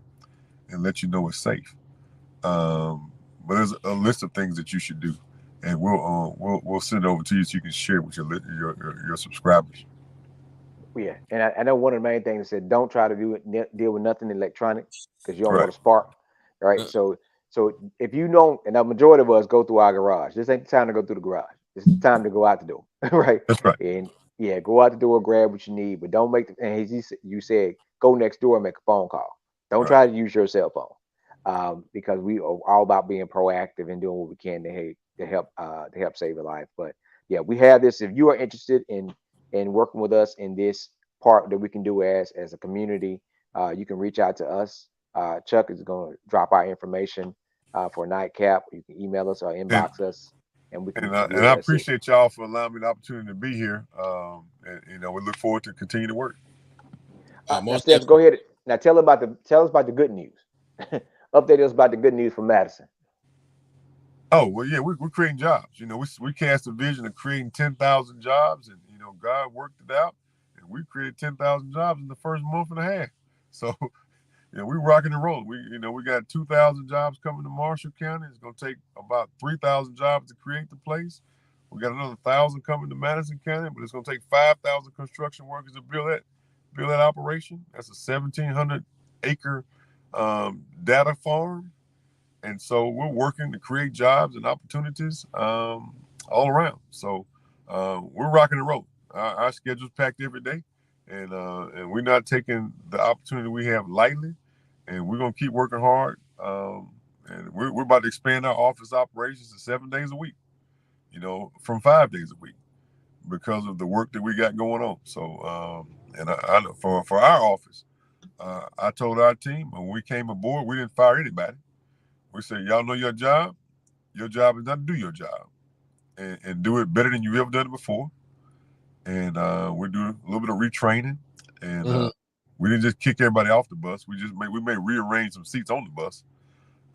and let you know it's safe. But there's a list of things that you should do, and we'll send it over to you so you can share with your subscribers. Yeah, and I know one of the main things is said don't try to deal with nothing electronic because you don't Right. want to spark. Right. Uh, So if you don't, and the majority of us go through our garage. This ain't the time to go through the garage. This is the time to go out the door. Right. That's right. And yeah, go out the door, grab what you need, but don't make the. And you said go next door and make a phone call. Don't Right. try to use your cell phone, because we are all about being proactive and doing what we can to help save a life. But yeah, we have this. If you are interested in working with us in this part that we can do as a community, you can reach out to us. Chuck is going to drop our information for Nightcap. You can email us or And inbox us, and we can and we'll I assist. appreciate y'all for allowing me the opportunity to be here. And we look forward to continue to work. Now, most Steps, go definitely. ahead. Now, tell us about the good news. Update us about the good news from Madison. Oh well, yeah, we're creating jobs. We cast a vision of creating 10,000 jobs, and God worked it out, and we created 10,000 jobs in the first month and a half. So we rocking and rolling. We got 2,000 jobs coming to Marshall County. It's gonna take about 3,000 jobs to create the place. We got another 1,000 coming to Madison County, but it's gonna take 5,000 construction workers to build that operation. That's a 1,700-acre data farm, and so we're working to create jobs and opportunities all around. So we're rocking and rolling. Our schedule's packed every day, and we're not taking the opportunity we have lightly. And we're gonna keep working hard. And we're about to expand our office operations to 7 days a week. From 5 days a week because of the work that we got going on. So, and I know for our office, I told our team when we came aboard, we didn't fire anybody. We said, y'all know your job. Your job is not to do your job and do it better than you've ever done it before. And we're doing a little bit of retraining. And Hmm. we didn't just kick everybody off the bus. We may rearrange some seats on the bus,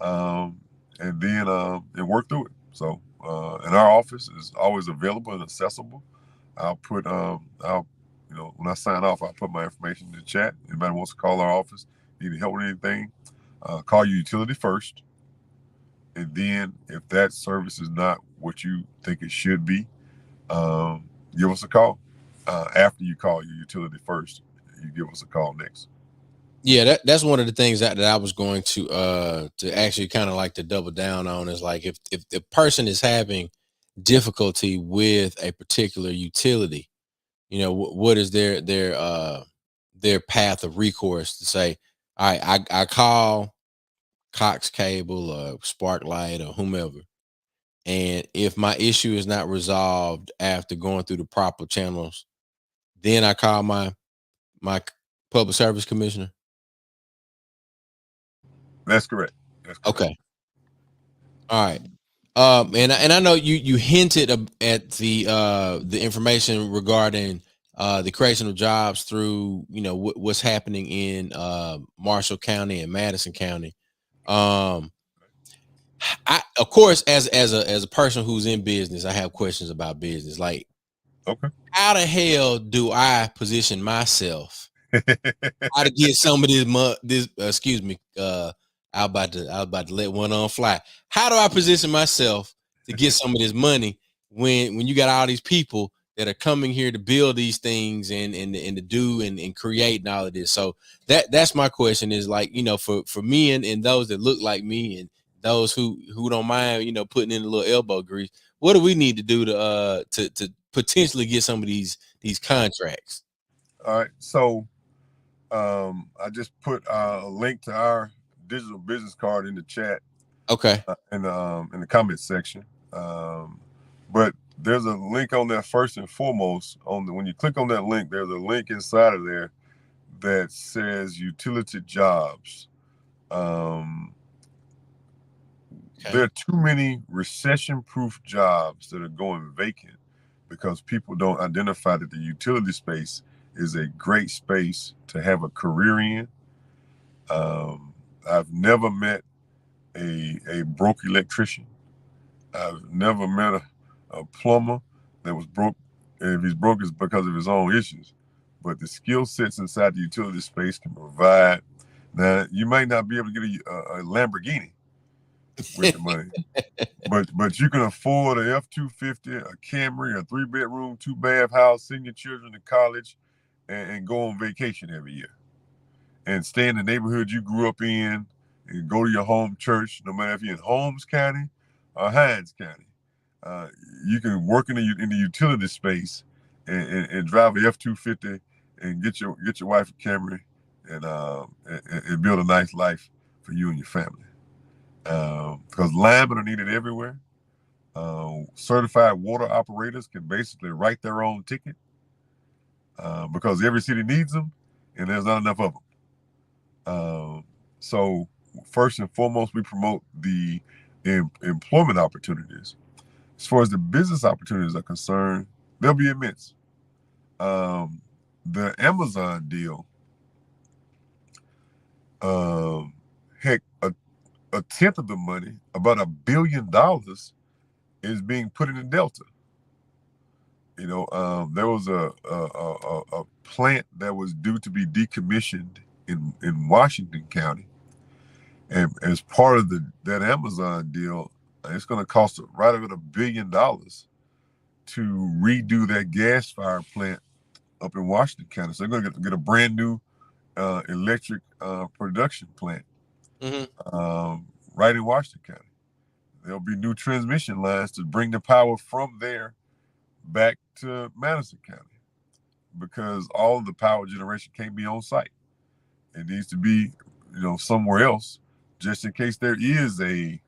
and then and work through it. So, and our office is always available and accessible. I'll when I sign off, I'll put my information in the chat. Anybody wants to call our office, need help with anything, call your utility first. And then if that service is not what you think it should be, give us a call. After you call your utility first, you give us a call next. Yeah, that's one of the things that I was going to actually kind of like to double down on is like if the person is having difficulty with a particular utility, what is their path of recourse to say, all right, I call Cox Cable or Sparklight or whomever, and if my issue is not resolved after going through the proper channels, then I call my public service commissioner. That's correct. That's correct. Okay. All right. And I know you hinted at the information regarding the creation of jobs through what's happening in Marshall County and Madison County. I, of course, as a person who's in business, I have questions about business. Like, Okay. how the hell do I position myself? How to get some of this excuse me, I was about to let one on fly. How do I position myself to get some of this money when you got all these people that are coming here to build these things and to do and create and all of this? So that's my question is, like, for me and those that look like me and those who don't mind, putting in a little elbow grease, what do we need to do to potentially get some of these contracts? All right. So I just put a link to our digital business card in the chat. Okay. In the comments section. But there's a link on there first and foremost. When you click on that link, there's a link inside of there that says utility jobs. There are too many recession-proof jobs that are going vacant because people don't identify that the utility space is a great space to have a career in. I've never met a broke electrician. I've never met a plumber that was broke. And if he's broke, it's because of his own issues. But the skill sets inside the utility space can provide. Now, you might not be able to get a Lamborghini with the money, but you can afford a F-250, a Camry, a 3-bedroom, 2-bath house, send your children to college, and go on vacation every year, and stay in the neighborhood you grew up in, and go to your home church, no matter if you're in Holmes County or Hines County. You can work in the utility space and drive an F-250 and get your wife a Camry and build a nice life for you and your family. Because linemen are needed everywhere. Certified water operators can basically write their own ticket because every city needs them and there's not enough of them. So first and foremost, we promote the employment opportunities. As far as the business opportunities are concerned, they'll be immense. The Amazon deal, heck, a tenth of the money, about $1 billion, is being put in the Delta. There was a plant that was due to be decommissioned in Washington County, and as part of that Amazon deal, it's going to cost right about $1 billion to redo that gas-fired plant up in Washington County. So they're going to get a brand new electric production plant right in Washington County. There'll be new transmission lines to bring the power from there back to Madison County, because all of the power generation can't be on site. It needs to be, somewhere else, just in case there is a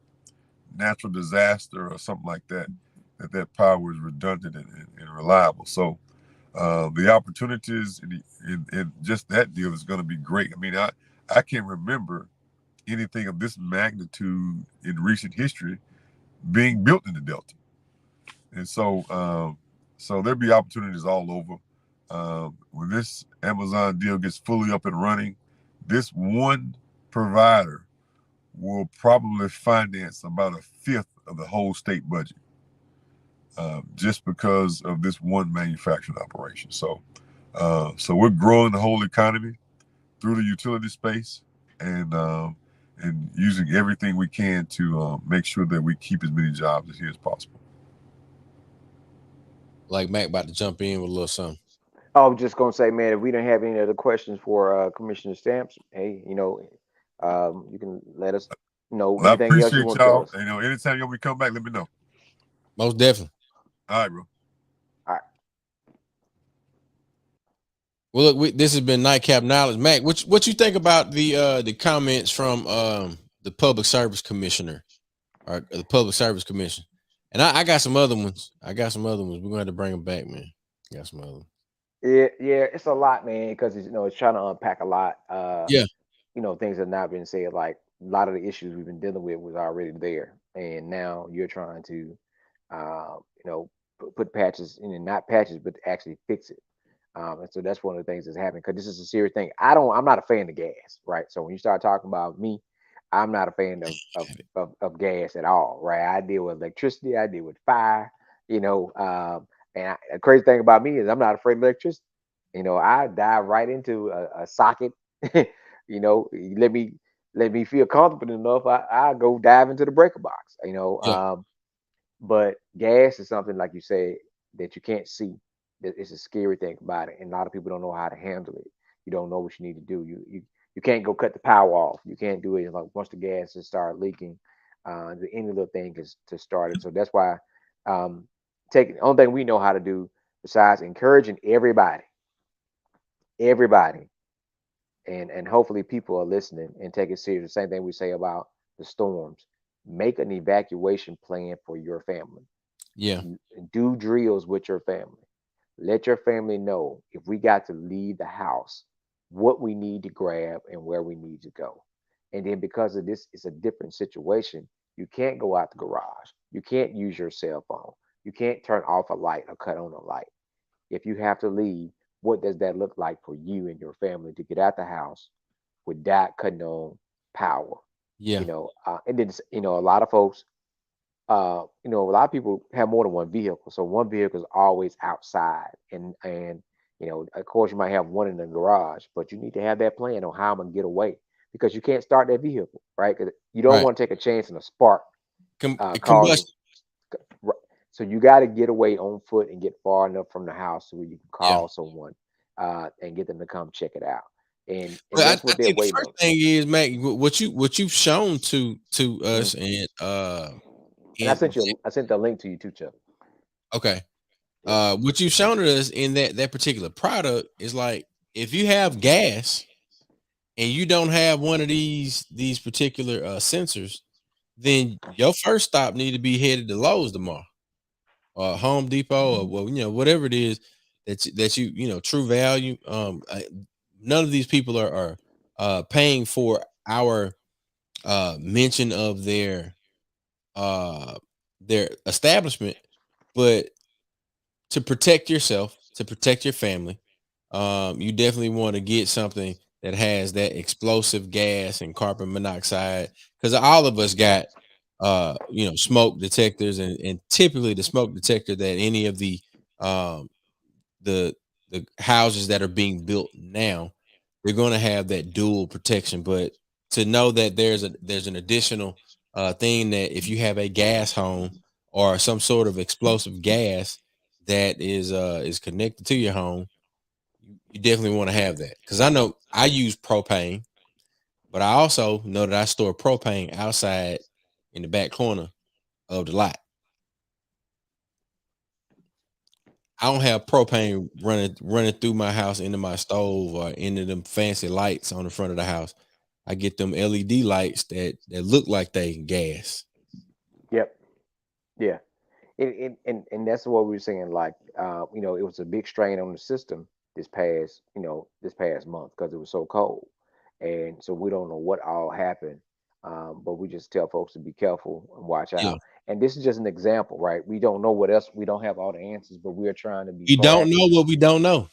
natural disaster or something like that, that power is redundant and reliable. So the opportunities in just that deal is going to be great. I mean, I can't remember anything of this magnitude in recent history being built in the Delta. And so there'll be opportunities all over. When this Amazon deal gets fully up and running, this one provider will probably finance about 1/5 of the whole state budget, just because of this one manufacturing operation. So we're growing the whole economy through the utility space, and using everything we can to make sure that we keep as many jobs here as possible. Like Mac about to jump in with a little something. I was just gonna say, man, if we don't have any other questions for Commissioner Stamps, hey, you can let us know Well, I anything else you appreciate want to tell y'all. us. Anytime you want me to come back, let me know. Most definitely. All right, bro. All right. Well, look, this has been Nightcap Knowledge. Mac, what you think about the comments from the Public Service Commissioner or the Public Service Commission? And I got some other ones. We're gonna have to bring them back, man. Got some other ones. Yeah, it's a lot, man, because it's trying to unpack a lot. Yeah. Things that have not been said. Like, lot of the issues we've been dealing with was already there, and now you're trying to, you know, put patches in, and not patches, but actually fix it. And so that's one of the things that's happening because this is a serious thing. I'm not a fan of gas, right? So when you start talking about me, I'm not a fan of gas at all, right? I deal with electricity, I deal with fire, you know. The crazy thing about me is I'm not afraid of electricity. You know, I dive right into a socket. You know, you let me feel comfortable enough. I go dive into the breaker box. You know, Yeah. but gas is something like you say that you can't see. It's a scary thing about it, and a lot of people don't know how to handle it. You don't know what you need to do. You can't go cut the power off. You can't do it like once the gas has started leaking. Any little thing is to start it. So that's why the only thing we know how to do besides encouraging everybody, and hopefully people are listening and take it serious. The same thing we say about the storms. Make an evacuation plan for your family. Yeah. You do drills with your family. Let your family know if we got to leave the house, what we need to grab and where we need to go. And then because of this, it's a different situation. You can't go out the garage. You can't use your cell phone. You can't turn off a light or cut on a light. If you have to leave, what does that look like for you and your family to get out the house without cutting on power? Yeah. And then a lot of folks, a lot of people have more than one vehicle, so one vehicle is always outside, and of course, you might have one in the garage, but you need to have that plan on how I'm gonna get away because you can't start that vehicle, right? Because you don't Right. want to take a chance in a spark causing. Combustion. Right. So you got to get away on foot and get far enough from the house so you can Yeah. call someone and get them to come check it out, and Well, that's I what they're think the waiting first on. thing is, Mac, what you've shown to Mhm. us, And and I sent the link to you too, Chuck. okay, Yeah. what you've shown to us in that particular product is like if you have gas and you don't have one of these particular sensors, then your first stop need to be headed to Lowe's tomorrow, or Home Depot, or well, whatever it is that True Value. None of these people are paying for our mention of uh their establishment, but to protect yourself, to protect your family, you definitely want to get something that has that explosive gas and carbon monoxide, because all of us got smoke detectors, and typically the smoke detector that any of um the houses that are being built now, they're going to have that dual protection. But to know that there's an additional thing, that if you have a gas home or some sort of explosive gas that is connected to your home, you definitely want to have that. Because I know I use propane, but I also know that I store propane outside in the back corner of the lot. I don't have propane running through my house into my stove or into them fancy lights on the front of the house. I get them LED lights that look like they gas. Yep. Yeah. And that's what we were saying. Like, it was a big strain on the system this past month because it was so cold, and so we don't know what all happened. But we just tell folks to be careful and watch Yeah. out. And this is just an example, right? We don't know what else. We don't have all the answers, but we are trying to be We don't proactive. know what we don't know.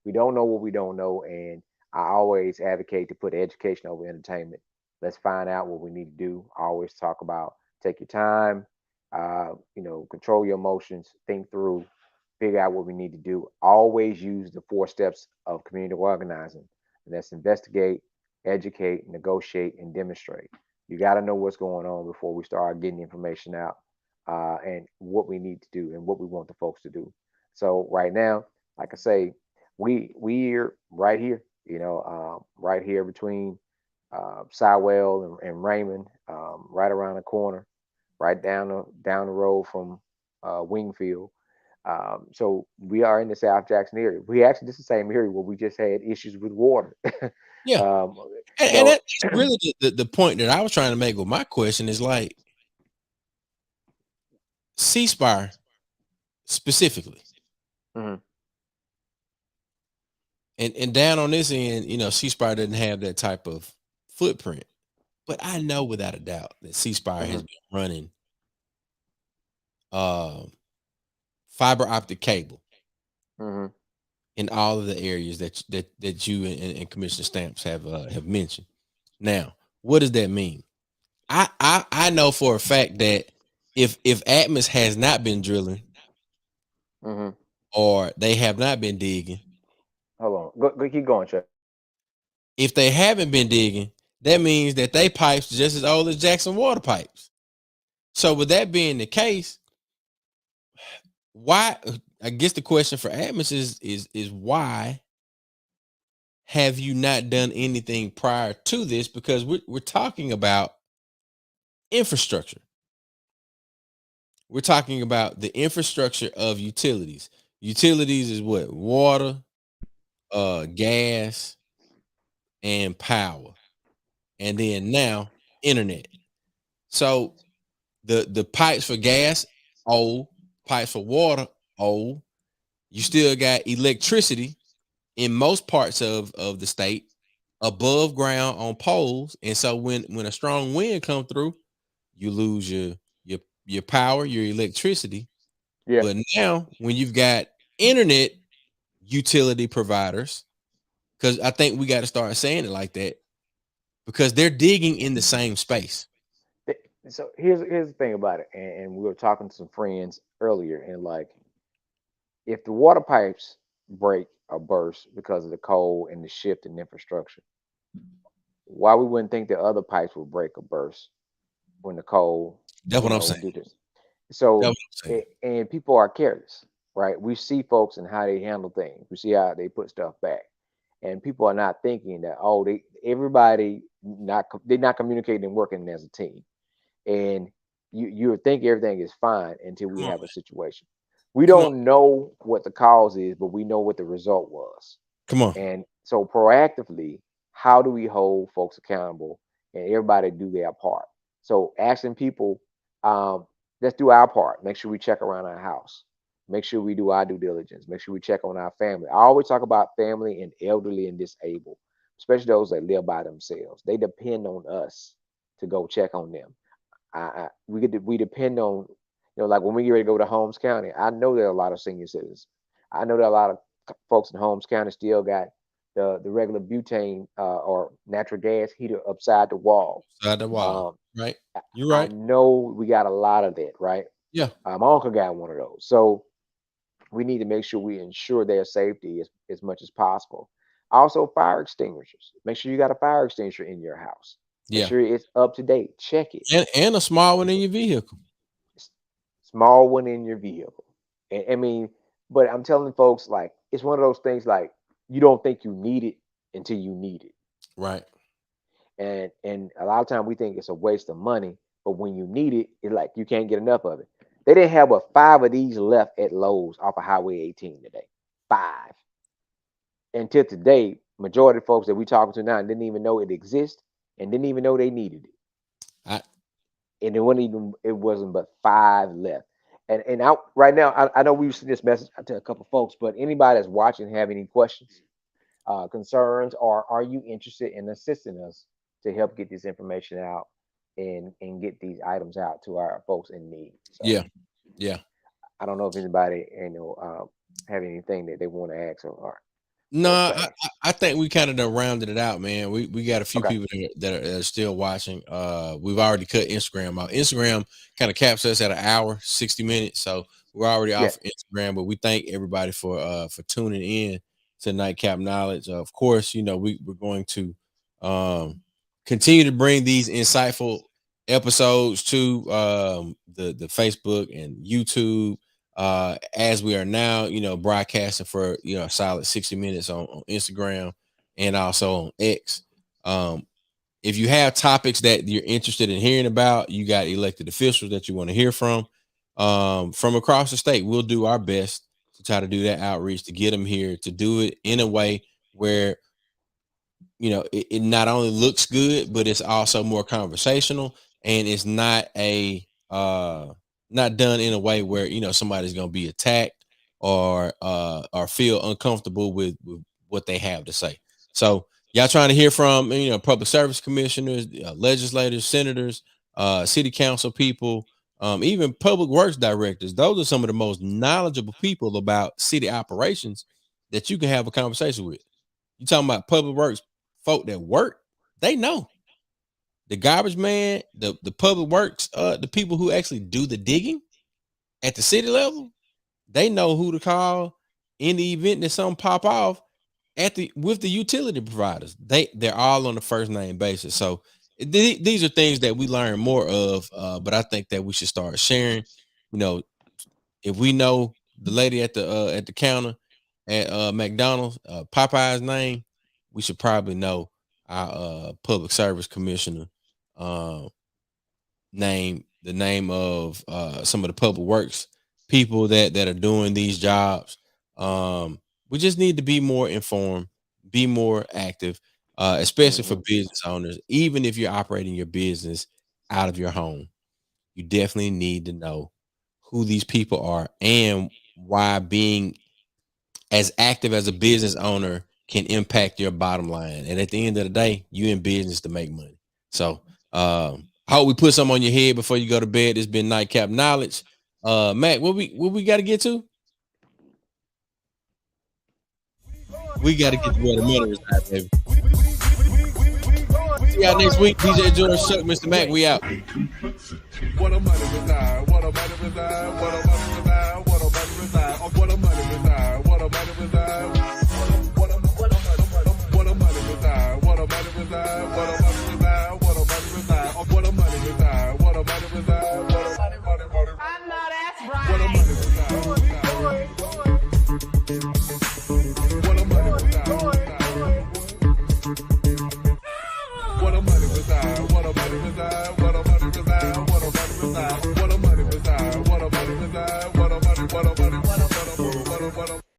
We don't know what we don't know, and I always advocate to put education over entertainment. Let's find out what we need to do. I always talk about take your time, control your emotions, think through, figure out what we need to do. Always use the 4 steps of community organizing, and that's investigate, educate, negotiate, and demonstrate. You got to know what's going on before we start getting information out, and what we need to do and what we want the folks to do. So right now, like I say, we're right here, right here between Sywell and Raymond, right around the corner, right down the road from Wingfield. So we are in the South Jackson area. We actually this is the same area where we just had issues with water. Yeah. um, And, you and know, that's really the point that I was trying to make with my question is like C-Spire specifically. mhm. And down on this end, C-Spire doesn't have that type of footprint. But I know without a doubt that C Spire has Hmm. been running uh, fiber optic cable Hmm. in all of the areas that you and Commissioner Stamps have mentioned. Now, what does that mean? I know for a fact that if Atmos has not been drilling Hmm. or they have not been digging, Hold on. Go keep going, Chuck. if they haven't been digging, that means that they pipes just as old as Jackson water pipes. So with that being the case, why? I guess the question for Atmos is why have you not done anything prior to this? Because we're talking about infrastructure. We're talking about the infrastructure of utilities. Utilities is what? Water, gas, and power. And then now internet. So the pipes for gas, old, pipes for water, old. You still got electricity in most parts of the state above ground on poles. And so when a strong wind come through, you lose your power, your electricity. Yeah. But now when you've got internet utility providers, because I think we got to start saying it like that, because they're digging in the same space. So here's the thing about it, and we were talking to some friends earlier, and like if the water pipes break or burst because of the cold and the shift in infrastructure, why we wouldn't think the other pipes would break or burst when the cold, That's what I'm saying. do this. That's So, what I'm saying. and people are careless, right? We see folks and how they handle things. We see how they put stuff back, and people are not thinking that they everybody they're not communicating and working as a team, and you would think everything is fine until we Come on, have a situation. We come on, don't know what the cause is, but we know what the result was. come on. And so proactively, how do we hold folks accountable and everybody do their part? So asking people, um, let's do our part. Make sure we check around our house. Make sure we do our due diligence. Make sure we check on our family. I always talk about family and elderly and disabled, especially those that live by themselves. They depend on us to go check on them. We depend on, like when we get ready to go to Holmes County. I know there are a lot of senior citizens. I know there are a lot of folks in Holmes County still got the regular butane or natural gas heater upside the wall. Side the wall. Um, Right. I You're I right. know we got a lot of that, right? Yeah. My uncle got one of those, so we need to make sure we ensure their safety as much as possible. Also, fire extinguishers. Make sure you got a fire extinguisher in your house. Make Yeah. sure it's up to date. Check it. And a small one in your vehicle. S- Small one in your vehicle. And I mean, but I'm telling folks, like, it's one of those things like you don't think you need it until you need it. Right. And a lot of time we think it's a waste of money, but when you need it, it's like you can't get enough of it. They didn't have but five of these left at Lowe's off of Highway 18 today. Five. Until today, majority of folks that we talking to now didn't even know it exists and didn't even know they needed it. I And it wasn't but five left. And out right now, I know we've sent this message to a couple folks, but anybody that's watching have any questions, concerns, or are you interested in assisting us to help get this information out and get these items out to our folks in need? So yeah. Yeah. I don't know if anybody have anything that they want to ask No, or I, say. I I think we kind of done rounded it out, man. We got a few Okay. people that are still watching. We've already cut Instagram out. Instagram kind of caps us at an hour, 60 minutes. So we're already Yeah. off Instagram, but we thank everybody for tuning in to Nightcap Knowledge. Of course, we're going to um continue to bring these insightful episodes to the Facebook and YouTube, as we are now, broadcasting for a solid 60 minutes on Instagram and also on X. um if you have topics that you're interested in hearing about, you got elected officials that you want to hear from across the state, we'll do our best to try to do that outreach to get them here, to do it in a way where it not only looks good, but it's also more conversational, and it's not done in a way where somebody's gonna be attacked or feel uncomfortable with what they have to say. So Y'all trying to hear from, public service commissioners, legislators, senators, city council people, even public works directors. Those are some of the most knowledgeable people about city operations that you can have a conversation with. You talking about public works folk that work, they know. The garbage man, the public works, the people who actually do the digging at the city level, they know who to call in the event that something pop off with the utility providers. They're all on the first name basis. So these are things that we learn more of, but I think that we should start sharing. If we know the lady at the counter at McDonald's, Popeye's name, we should probably know our public service commissioner name, the name of some of the public works people that are doing these jobs. We just need to be more informed, be more active, especially for business owners. Even if you're operating your business out of your home, you definitely need to know who these people are and why being as active as a business owner can impact your bottom line. And at the end of the day, you in business to make money. So I hope we put something on your head before you go to bed. It's been Nightcap Knowledge. Mac, what we got to get to? We got to get to where the money resides, baby. See y'all next week. DJ George, Chuck, Mr. Mac, we out. What a money reside, what a money reside, what a money reside, what a money reside, what a money reside, what a money reside, what a money reside, what a money reside, what a money reside, what a money reside, what a money reside, what a money reside, what a money reside, I know that's right. What a money reside, what a money reside, what a money reside, what a money reside, what a money reside, what a money reside, what a money reside, what a money reside, what a money, what a money, what a money, what a money.